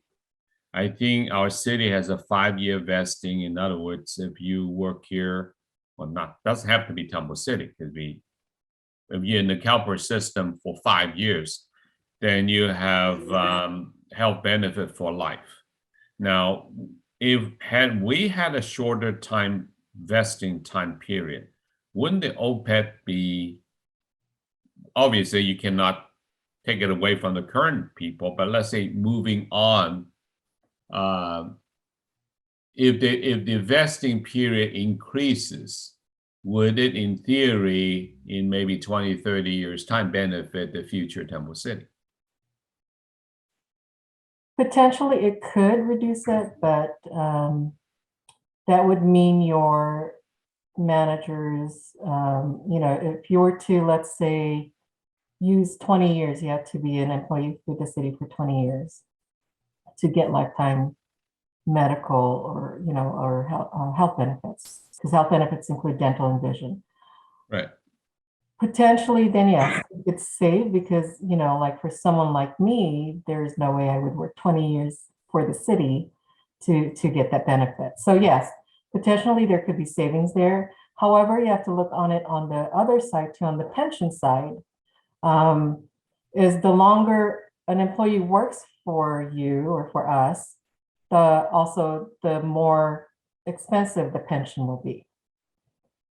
I think our city has a 5-year vesting. In other words, if you work here, doesn't have to be Temple City, it could be if you're in the CalPERS system for 5 years, then you have health benefit for life. Now, had we had a shorter time vesting time period, wouldn't the OPEB be, obviously you cannot take it away from the current people, but let's say moving on, if the vesting period increases, would it in theory in maybe 20, 30 years time benefit the future Temple City? Potentially it could reduce it, but that would mean your managers, if you were to, let's say, use 20 years, you have to be an employee with the city for 20 years to get lifetime medical or health benefits, because health benefits include dental and vision. Right. Potentially, then yes, it's saved because, like for someone like me, there's no way I would work 20 years for the city to get that benefit. So yes, potentially there could be savings there. However, you have to look on it on the other side too, on the pension side, is the longer an employee works for you or for us, the more expensive the pension will be.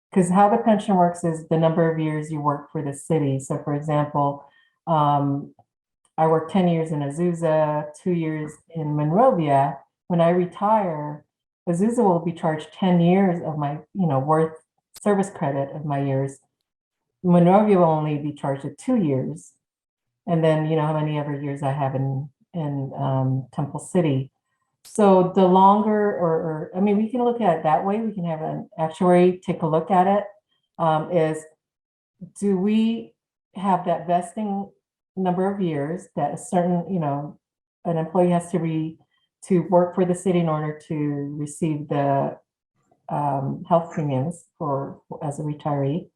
Because how the pension works is the number of years you work for the city. So for example, I worked 10 years in Azusa, 2 years in Monrovia. When I retire, Azusa will be charged 10 years of my, worth service credit of my years. Monrovia will only be charged at 2 years. And then, how many other years I have in Temple City. So the longer, we can look at it that way. We can have an actuary take a look at it. Is do we have that vesting number of years that a certain, an employee has to work for the city in order to receive the health premiums as a retiree.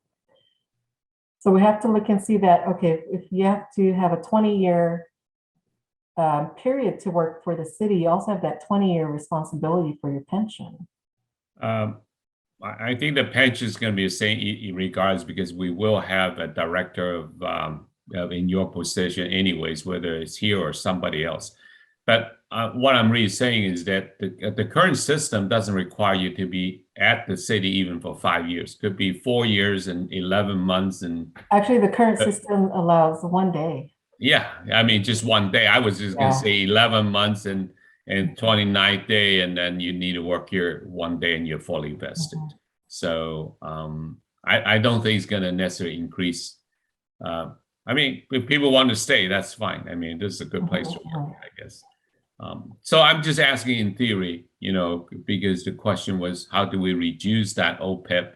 So we have to look and see that, okay, if you have to have a 20-year period to work for the city, you also have that 20-year responsibility for your pension. I think the pension is going to be the same in regards, because we will have a director of in your position anyways, whether it's here or somebody else. But what I'm really saying is that the current system doesn't require you to be at the city even for 5 years. Could be 4 years and 11 months. And actually, the current system allows 1 day. Yeah, I mean, just 1 day. I was just going to say 11 months and 29th day, and then you need to work here 1 day and you're fully vested. So I don't think it's going to necessarily increase. I mean, if people want to stay, that's fine. I mean, this is a good place to work, I guess. So I'm just asking in theory, because the question was, how do we reduce that OPEB?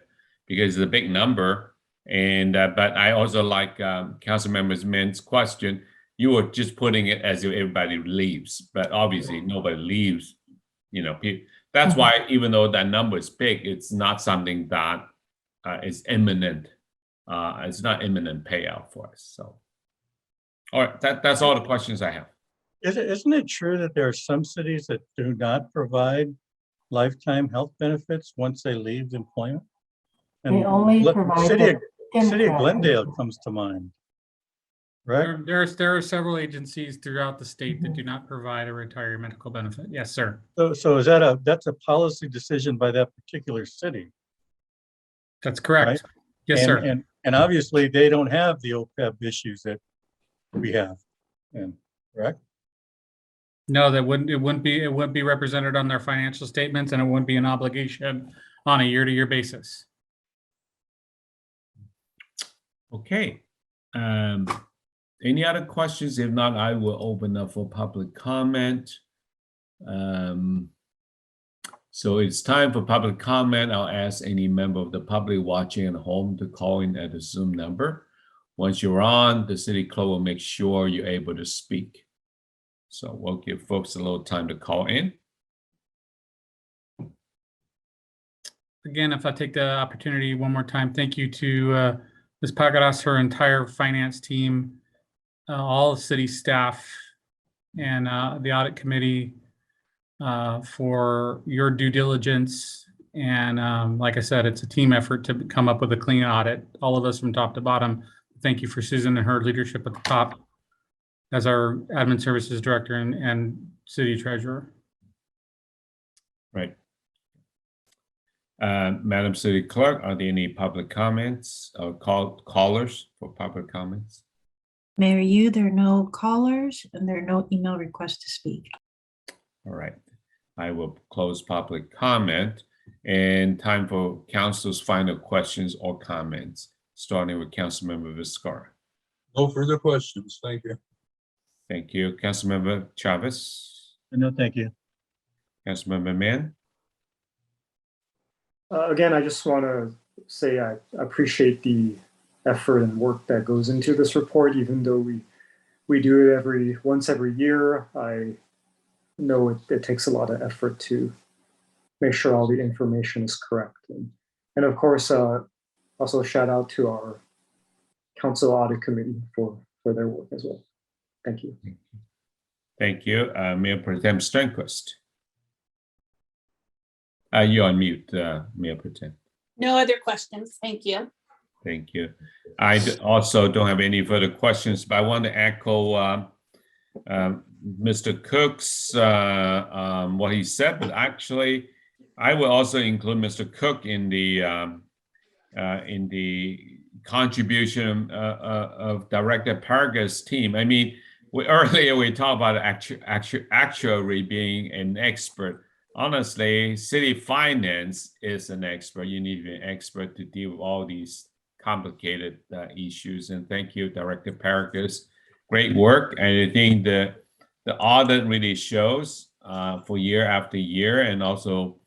Because it's a big number. And but I also like Councilmember Mint's question. You were just putting it as if everybody leaves, but obviously nobody leaves. That's why, even though that number is big, it's not something that is imminent. It's not imminent payout for us. So, all right, that's all the questions I have. Isn't it true that there are some cities that do not provide lifetime health benefits once they leave employment? And they only provide City of Glendale comes to mind, right? There are several agencies throughout the state that do not provide a retiree medical benefit. Yes, sir. So is that's a policy decision by that particular city? That's correct. Right? Yes, sir. And obviously they don't have the OPEB issues that we have. Correct? No, it wouldn't be represented on their financial statements, and it wouldn't be an obligation on a year-to-year basis. Okay. Any other questions? If not, I will open up for public comment. So it's time for public comment. I'll ask any member of the public watching at home to call in at the Zoom number. Once you're on, the city clerk will make sure you're able to speak. So we'll give folks a little time to call in. Again, if I take the opportunity one more time, thank you to Ms. Pagadas, her entire finance team, all the city staff, and the audit committee for your due diligence. And like I said, it's a team effort to come up with a clean audit, all of us from top to bottom. Thank you for Susan and her leadership at the top as our admin services director and city treasurer. Right. Madam City Clerk, are there any public comments or callers for public comments? Mayor Yu, there are no callers and there are no email requests to speak. All right. I will close public comment, and time for council's final questions or comments, starting with Councilmember Vizcarra. No further questions. Thank you. Thank you. Councilmember Chavez. No, thank you. Councilmember Mann. Again, I just want to say I appreciate the effort and work that goes into this report, even though we do it once every year. I know it takes a lot of effort to make sure all the information is correct. And of course, also shout out to our council audit committee for their work as well. Thank you. Thank you. Mayor Pro Tem Sternquist. You're on mute, Mayor Pro Tem. No other questions. Thank you. Thank you. I also don't have any further questions, but I want to echo Mr. Cook's what he said, but actually I will also include Mr. Cook in the contribution of Director Parga's team. I mean, Earlier we talked about actuary being an expert. Honestly, city finance is an expert. You need to be an expert to deal with all these complicated issues. And thank you, Director Paragus. Great work. And I think the audit really shows for year after year, and also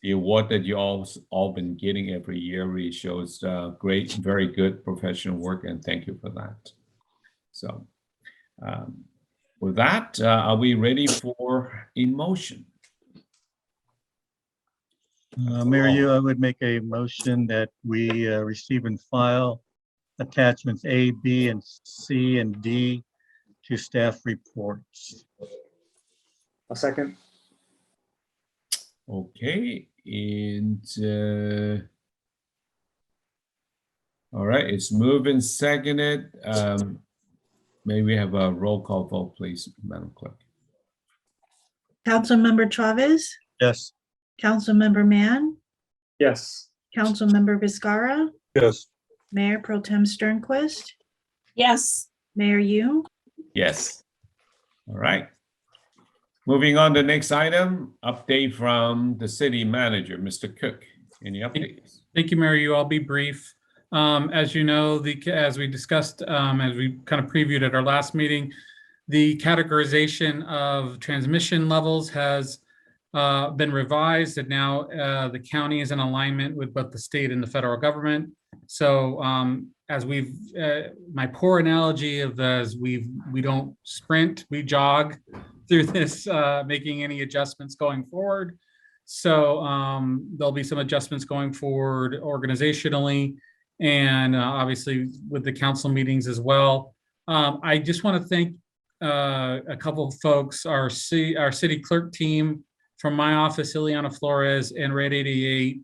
the award that you all been getting every year really shows great, very good professional work. And thank you for that. So with that, are we ready for a motion? Mayor, I would make a motion that we receive and file attachments A, B, and C, and D to staff reports. A second. Okay, and all right, it's moved and seconded. May we have a roll call vote, please, Madam Clerk? Councilmember Chavez, Yes. Councilmember Mann, Yes. Councilmember Vizcarra, Yes. Mayor Pro Tem Sternquist, Yes. Mayor Yu. Yes. All right. Moving on to the next item, update from the city manager, Mr. Cook. Any updates? Thank you, Mayor Yu. I'll be brief. As you know, as we discussed, as we kind of previewed at our last meeting, the categorization of transmission levels has been revised, and now the county is in alignment with both the state and the federal government. So as my poor analogy of as we don't sprint, we jog through this, making any adjustments going forward. So there'll be some adjustments going forward organizationally, and obviously with the council meetings as well. I just want to thank a couple of folks, our city clerk team from my office, Ileana Flores, and Red 88,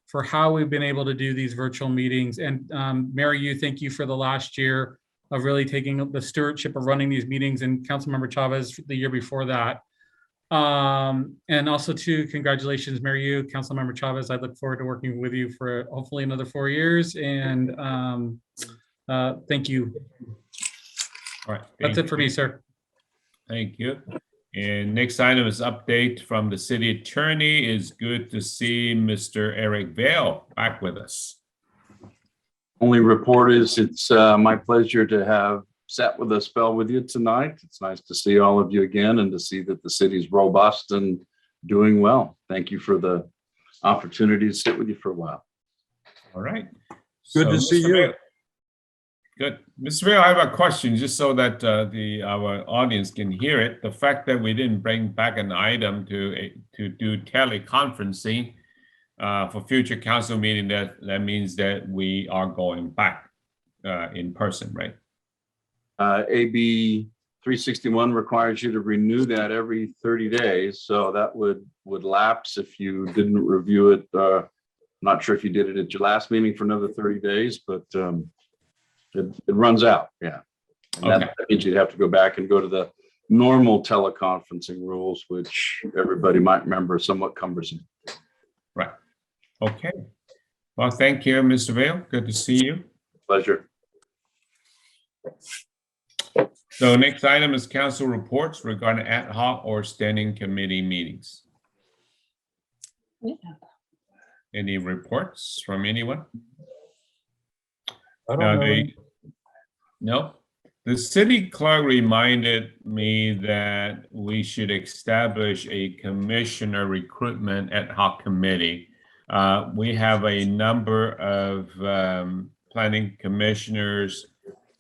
for how we've been able to do these virtual meetings. And Mary Yu, thank you for the last year of really taking the stewardship of running these meetings, and Councilmember Chavez the year before that. And also too, congratulations, Mary Yu, Councilmember Chavez. I look forward to working with you for hopefully another 4 years. And thank you. All right. That's it for me, sir. Thank you. And next item is update from the city attorney. It's good to see Mr. Eric Vale back with us. Only report is it's my pleasure to have sat with a spell with you tonight. It's nice to see all of you again and to see that the city's robust and doing well. Thank you for the opportunity to sit with you for a while. All right. Good to see Mr. you. Vale. Good. Mr. Vale, I have a question just so that our audience can hear it. The fact that we didn't bring back an item to do teleconferencing for future council meeting, that means that we are going back in person, right? AB 361 requires you to renew that every 30 days. So that would lapse if you didn't review it. I'm not sure if you did it at your last meeting for another 30 days, but it runs out. Yeah. And Okay. that means you'd have to go back and go to the normal teleconferencing rules, which everybody might remember are somewhat cumbersome. Right. Okay. Well, thank you, Mr. Vale. Good to see you. Pleasure. So next item is council reports regarding ad hoc or standing committee meetings. Any reports from anyone? I don't know. No. The city clerk reminded me that we should establish a commissioner recruitment ad hoc committee. We have a number of planning commissioners,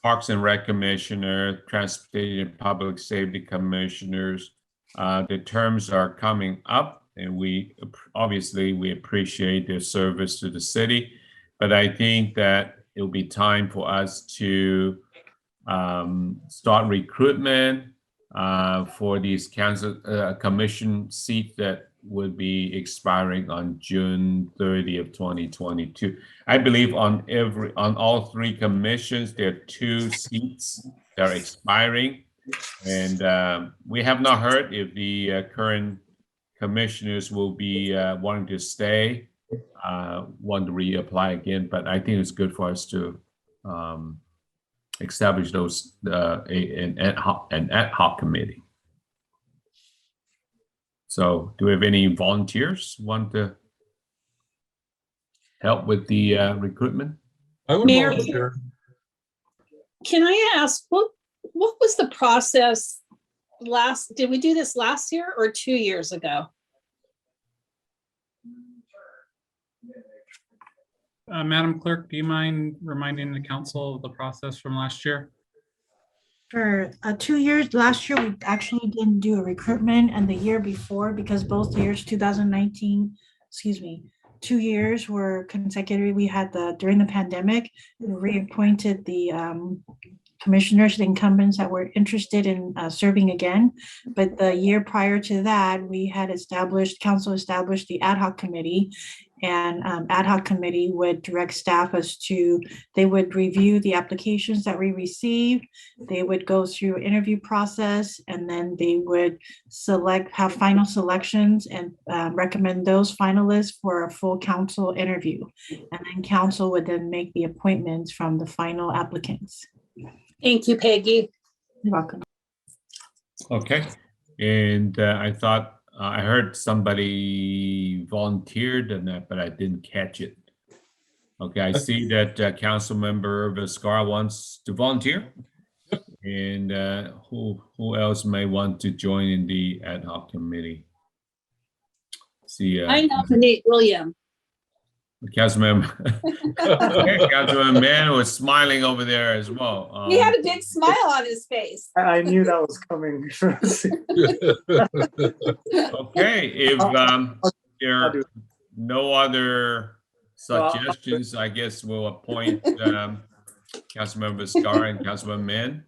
Parks and Rec Commissioner, Transportation and Public Safety Commissioners. The terms are coming up, and we appreciate their service to the city. But I think that it'll be time for us to start recruitment for these council commission seats that would be expiring on June 30th, 2022. I believe on all three commissions, there are 2 seats that are expiring. And we have not heard if the current commissioners will be wanting to stay, want to reapply again, but I think it's good for us to establish those an ad hoc committee. So do we have any volunteers want to help with the recruitment? I would Mayor, volunteer. can I ask, what was the process did we do this last year or 2 years ago? Madam Clerk, do you mind reminding the council of the process from last year? For 2 years, last year, we actually didn't do a recruitment, and the year before, because both years, 2019, 2 years were consecutive. We had during the pandemic, we reappointed the commissioners, the incumbents that were interested in serving again. But the year prior to that, we had council established the ad hoc committee, and ad hoc committee would direct staff they would review the applications that we received. They would go through interview process, and then they would have final selections and recommend those finalists for a full council interview. And then council would then make the appointments from the final applicants. Thank you, Peggy. You're welcome. Okay, and I thought I heard somebody volunteered and that, but I didn't catch it. Okay, I see that Councilmember Viscar wants to volunteer. And who else may want to join in the ad hoc committee? See, I nominate William. Councilmember. Okay, Councilmember Mann was smiling over there as well. He had a big smile on his face. I knew that was coming. Okay, if there are no other suggestions, I guess we'll appoint Councilmember Viscar and Councilmember Mann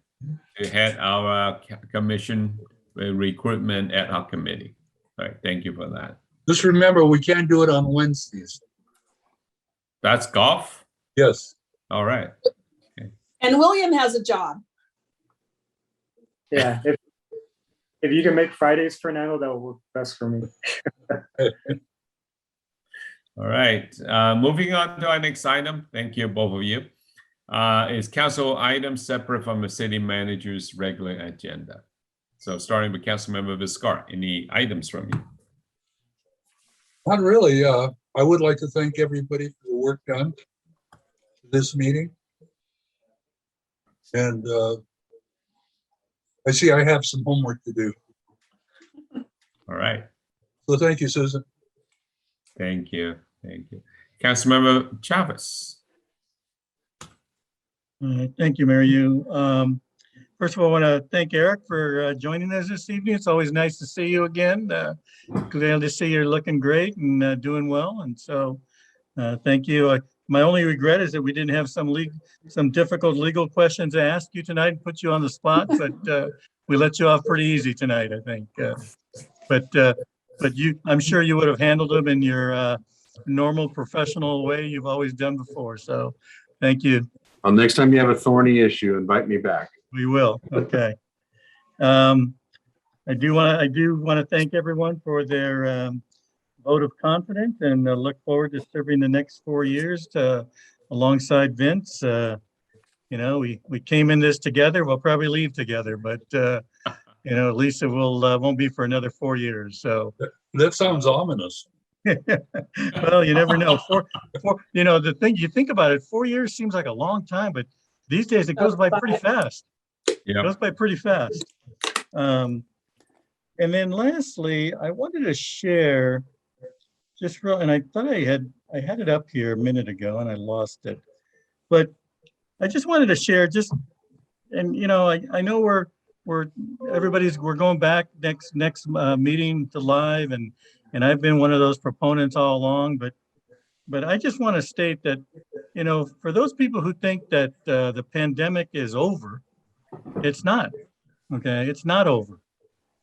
to head our commission recruitment ad hoc committee. All right, thank you for that. Just remember, we can't do it on Wednesdays. That's golf? Yes. All right. And William has a job. Yeah, if you can make Fridays, Fernando, that will work best for me. All right, moving on to our next item. Thank you, both of you. Is council items separate from the city manager's regular agenda. So starting with Councilmember Viscar, any items from you? Not really. I would like to thank everybody for the work done for this meeting. And I see I have some homework to do. All right. So thank you, Susan. Thank you. Thank you. Councilmember Chavez. Thank you, Mary. First of all, I want to thank Eric for joining us this evening. It's always nice to see you again. Glad to see you're looking great and doing well. And so thank you. My only regret is that we didn't have some difficult legal questions to ask you tonight and put you on the spot, but we let you off pretty easy tonight, I think. But I'm sure you would have handled them in your normal professional way you've always done before. So thank you. Well, next time you have a thorny issue, invite me back. We will. Okay. I do want to thank everyone for their vote of confidence, and look forward to serving the next 4 years alongside Vince. You know, we came in this together. We'll probably leave together, but you know, at least it won't be for another 4 years. So that sounds ominous. Well, you never know. You know, the thing you think about it, 4 years seems like a long time, but these days it goes by pretty fast. Yeah, it goes by pretty fast. And then lastly, I wanted to share and I thought I had it up here a minute ago and I lost it, but I just wanted to share and you know, I know we're going back next meeting to live, and I've been one of those proponents all along, but I just want to state that, you know, for those people who think that the pandemic is over, it's not. Okay, it's not over.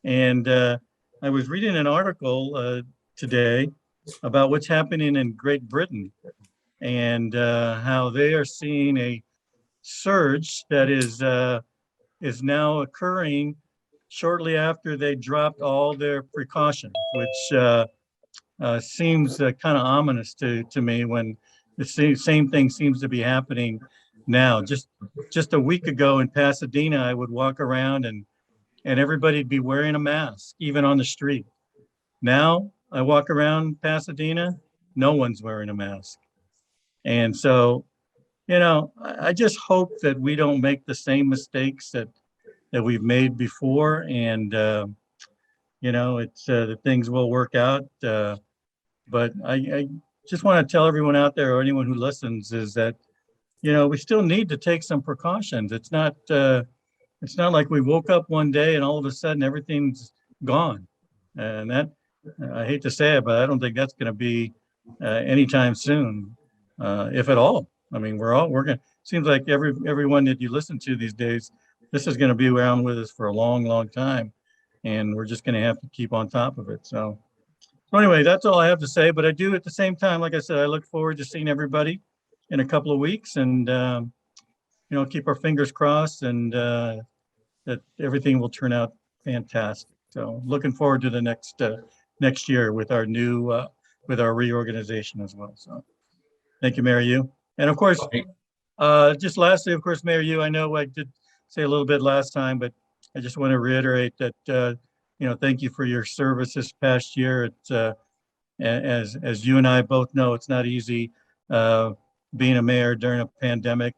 And I was reading an article today about what's happening in Great Britain and how they are seeing a surge that is now occurring shortly after they dropped all their precautions, which seems kind of ominous to me when the same thing seems to be happening now. Just a week ago in Pasadena, I would walk around and everybody'd be wearing a mask, even on the street. Now I walk around Pasadena, no one's wearing a mask. And so, you know, I just hope that we don't make the same mistakes that we've made before, and you know, it's that things will work out. But I just want to tell everyone out there, or anyone who listens, is that, you know, we still need to take some precautions. It's not like we woke up one day and all of a sudden everything's gone. And that, I hate to say it, but I don't think that's going to be anytime soon, if at all. I mean, we're going. Seems like everyone that you listen to these days, this is going to be around with us for a long, long time, and we're just going to have to keep on top of it. So anyway, that's all I have to say. But I do, at the same time, like I said, I look forward to seeing everybody in a couple of weeks, and you know, keep our fingers crossed, and that everything will turn out fantastic. So looking forward to the next year with our new with our reorganization as well. So thank you, Mary Yu. And of course, just lastly, of course, Mayor Yu, I know I did say a little bit last time, but I just want to reiterate that, you know, thank you for your service this past year. It's, as you and I both know, it's not easy being a mayor during a pandemic,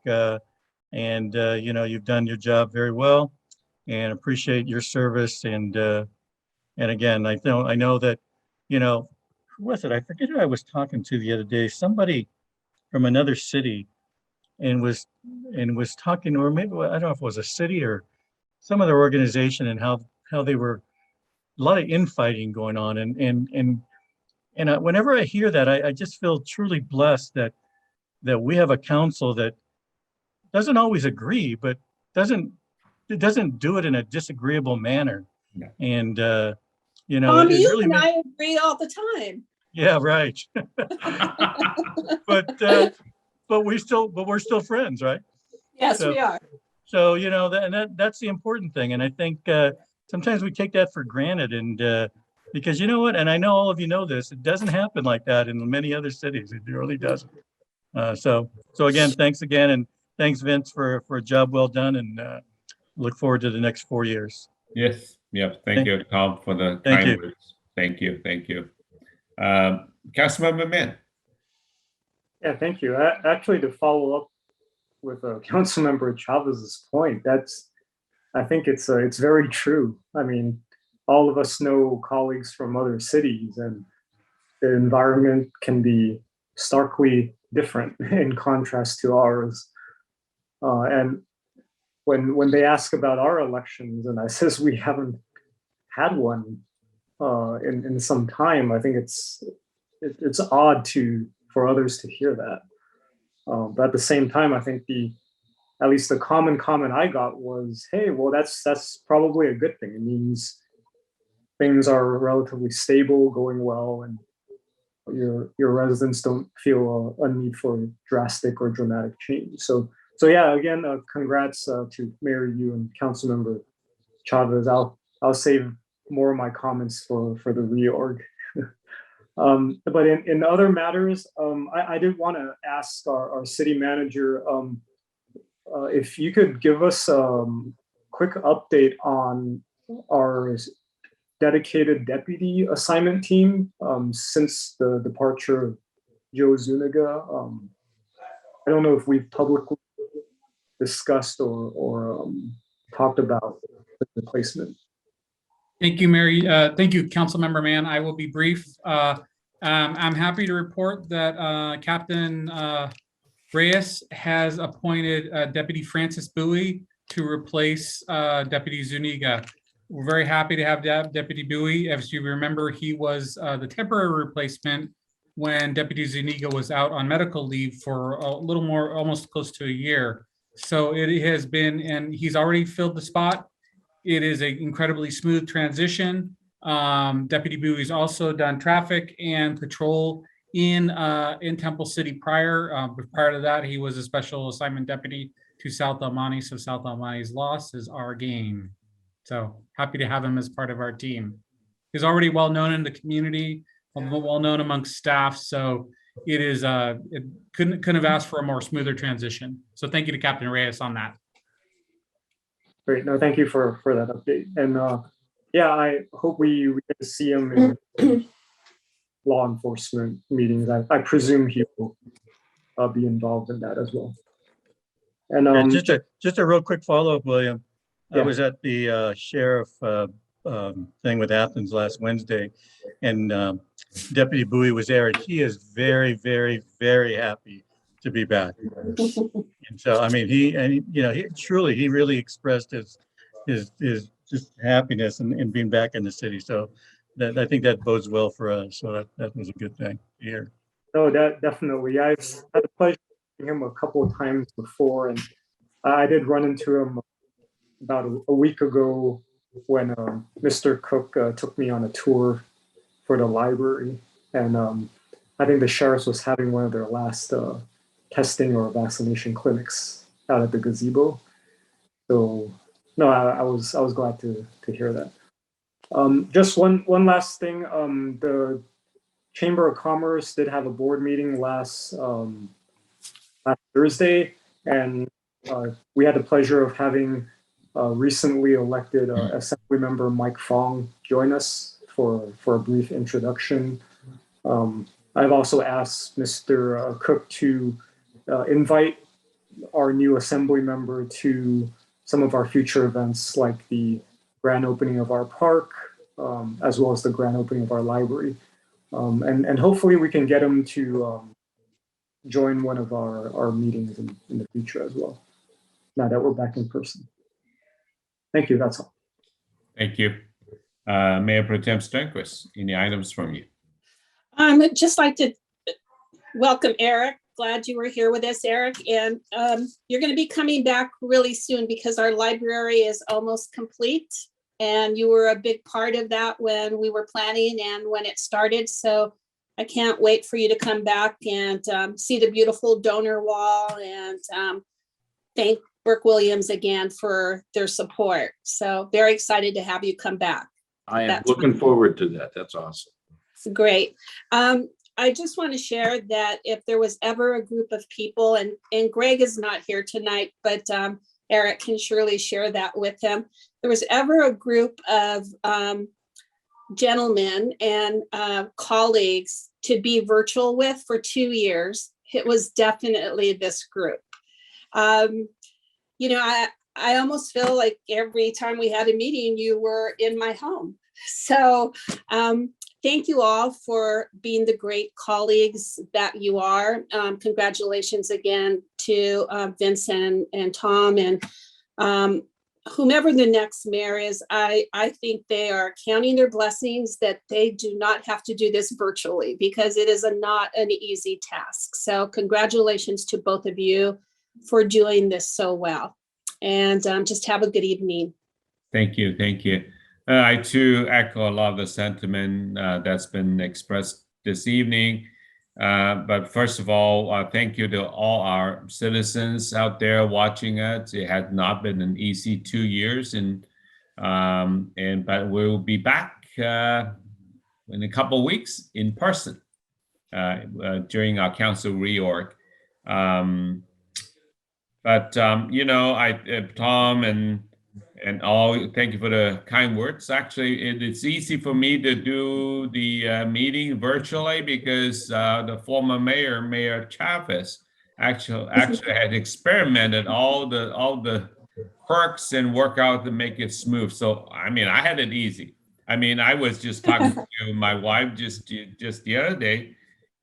and you know, you've done your job very well, and appreciate your service. And again, I know that, you know, who was it? I forget who I was talking to the other day. Somebody from another city, and was talking, or maybe, I don't know if it was a city or some other organization, and how they were, a lot of infighting going on. And whenever I hear that, I just feel truly blessed that we have a council that doesn't always agree, but doesn't do it in a disagreeable manner. Yeah. And you know, Tom, it you really and I agree all the time. Yeah, right. But we're still friends, right? Yes, we are. So, you know, that's the important thing. And I think sometimes we take that for granted, and because, you know what, and I know all of you know this, it doesn't happen like that in many other cities. It really doesn't. So again, thanks again, and thanks, Vince, for a job well done, and look forward to the next 4 years. Yes. Yep. Thank you, Tom, for the Thank kind you. words. Thank you. Thank you. Councilmember Min. Yeah, thank you. Actually, to follow up with Councilmember Chavez's point, I think it's very true. I mean, all of us know colleagues from other cities, and the environment can be starkly different in contrast to ours. And when they ask about our elections, and I says we haven't had one in some time, I think it's odd for others to hear that. But at the same time, I think at least the common comment I got was, hey, well, that's probably a good thing. It means things are relatively stable, going well, and your residents don't feel a need for drastic or dramatic change. So yeah, again, congrats to Mayor Yu and Councilmember Chavez. I'll save more of my comments for the reorg. But in other matters, I did want to ask our city manager if you could give us a quick update on our dedicated deputy assignment team since the departure of Joe Zuniga. I don't know if we've publicly discussed or talked about the replacement. Thank you, Mary. Thank you, Councilmember Mann. I will be brief. I'm happy to report that Captain Reyes has appointed Deputy Francis Bowie to replace Deputy Zuniga. We're very happy to have Deputy Bowie. As you remember, he was the temporary replacement when Deputy Zuniga was out on medical leave for a little more, almost close to a year. So it has been, and he's already filled the spot. It is an incredibly smooth transition. Deputy Bowie's also done traffic and patrol in Temple City prior. Prior to that, he was a special assignment deputy to South El Monte. So South El Monte's loss is our gain. So happy to have him as part of our team. He's already well known in the community, well known amongst staff. So it couldn't have asked for a more smoother transition. So thank you to Captain Reyes on that. Great. No, thank you for that update. And yeah, I hope we get to see him in law enforcement meetings. I presume he will be involved in that as well. And Yeah, just a real quick follow-up, William. Yeah. I was at the sheriff thing with Athens last Wednesday, and Deputy Bowie was there, and he is very, very, very happy to be back. And so, I mean, he really expressed his just happiness in being back in the city. So that, I think that bodes well for us. So that was a good thing to hear. No, that definitely. I've had the pleasure of meeting him a couple of times before, and I did run into him about a week ago when Mr. Cook took me on a tour for the library, and I think the sheriffs was having one of their last testing or vaccination clinics out at the gazebo. So no, I was glad to hear that. Just one last thing. The Chamber of Commerce did have a board meeting last Thursday, and we had the pleasure of having recently elected Assembly Member Mike Fong join us for a brief introduction. I've also asked Mr. Cook to invite our new Assembly member to some of our future events, like the grand opening of our park, as well as the grand opening of our library. And hopefully we can get him to join one of our meetings in the future as well, now that we're back in person. Thank you, that's all. Thank you. Mayor Pro Tem Stenquist, any items from you? I'd just like to welcome Eric. Glad you were here with us, Eric. And you're going to be coming back really soon because our library is almost complete. And you were a big part of that when we were planning and when it started. So I can't wait for you to come back and see the beautiful donor wall and thank Burke Williams again for their support. So very excited to have you come back. I am looking forward to that. That's awesome. It's great. I just want to share that if there was ever a group of people, and Greg is not here tonight, but Eric can surely share that with him. There was ever a group of gentlemen and colleagues to be virtual with for 2 years, it was definitely this group. You know, I almost feel like every time we had a meeting, you were in my home. So thank you all for being the great colleagues that you are. Congratulations again to Vincent and Tom and whomever the next mayor is. I think they are counting their blessings that they do not have to do this virtually because it is not an easy task. So congratulations to both of you for doing this so well. And just have a good evening. Thank you. Thank you. I too echo a lot of the sentiment that's been expressed this evening. But first of all, thank you to all our citizens out there watching us. It has not been an easy 2 years, but we'll be back in a couple of weeks in person during our council reorg. You know, Tom and all, thank you for the kind words. Actually, it's easy for me to do the meeting virtually because the former mayor, Mayor Chavez, actually had experimented all the perks and work out to make it smooth. So I mean, I had it easy. I mean, I was just talking to my wife just the other day,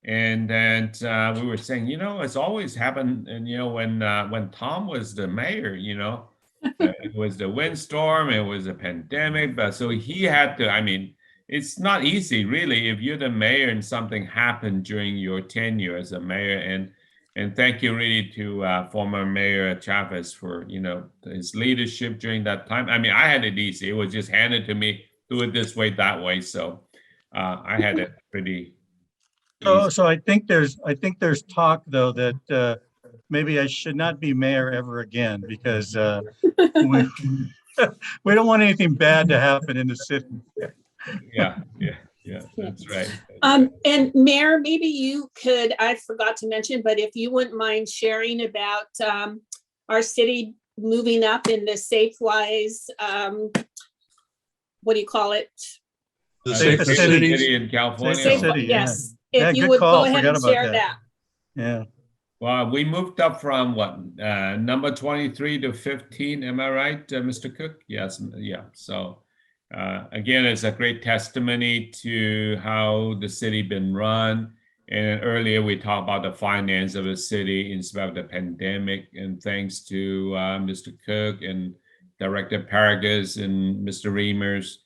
and then we were saying, you know, it's always happened. And you know, when Tom was the mayor, you know. It was the windstorm, it was a pandemic, but so he had to, I mean, it's not easy really if you're the mayor and something happened during your tenure as a mayor. And thank you really to former Mayor Chavez for, you know, his leadership during that time. I mean, I had it easy. It was just handed to me, do it this way, that way. So I had it pretty easy. So I think there's talk though that maybe I should not be mayor ever again because we don't want anything bad to happen in the city. Yeah. Yeah, that's right. And Mayor, maybe you could, I forgot to mention, but if you wouldn't mind sharing about our city moving up in the SafeWise, what do you call it? The Safe safer cities. City in California. Safe city, yeah. Yes, Yeah, if you good would call. go ahead Forgot and about share that. Yeah. Well, we moved up from what, number 23 to 15, am I right, Mr. Cook? Yes, yeah, so again, it's a great testimony to how the city been run. And earlier we talked about the finance of the city in spite of the pandemic, and thanks to Mr. Cook and Director Paragas and Mr. Reimers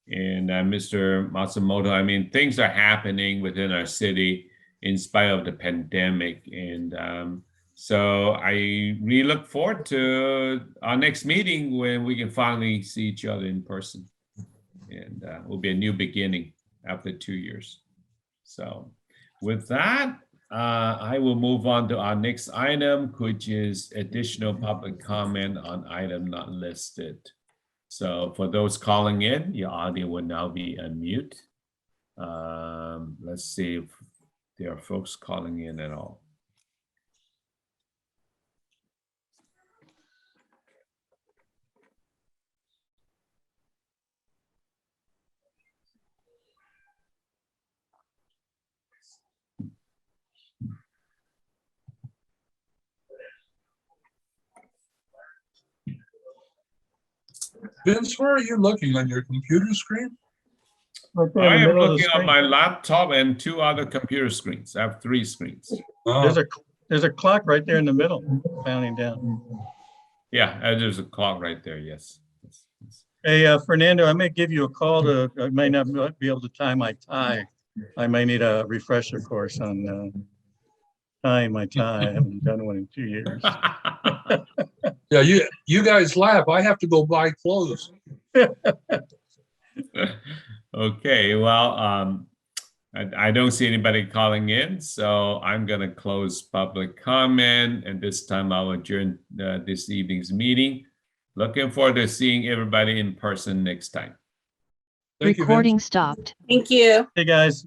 and Mr. Matsumoto. I mean, things are happening within our city in spite of the pandemic. And so I really look forward to our next meeting when we can finally see each other in person. And it will be a new beginning after 2 years. So with that, I will move on to our next item, which is additional public comment on item not listed. So for those calling in, your audio will now be unmute. Let's see if there are folks calling in at all. Vince, where are you looking on your computer screen? Right there in I the am middle of the looking on screen. my laptop and 2 other computer screens. I have 3 screens. There's a clock right there in the middle, counting down. Yeah, there's a clock right there. Yes. Hey, Fernando, I may give you a call I may not be able to tie my tie. I may need a refresher course on tying my tie. I haven't done one in 2 years. Yeah, you guys laugh. I have to go buy clothes. Okay, well, I don't see anybody calling in, so I'm going to close public comment, and this time I'll adjourn this evening's meeting. Looking forward to seeing everybody in person next time. Thank you, Vince. Recording stopped. Thank you. Hey, guys.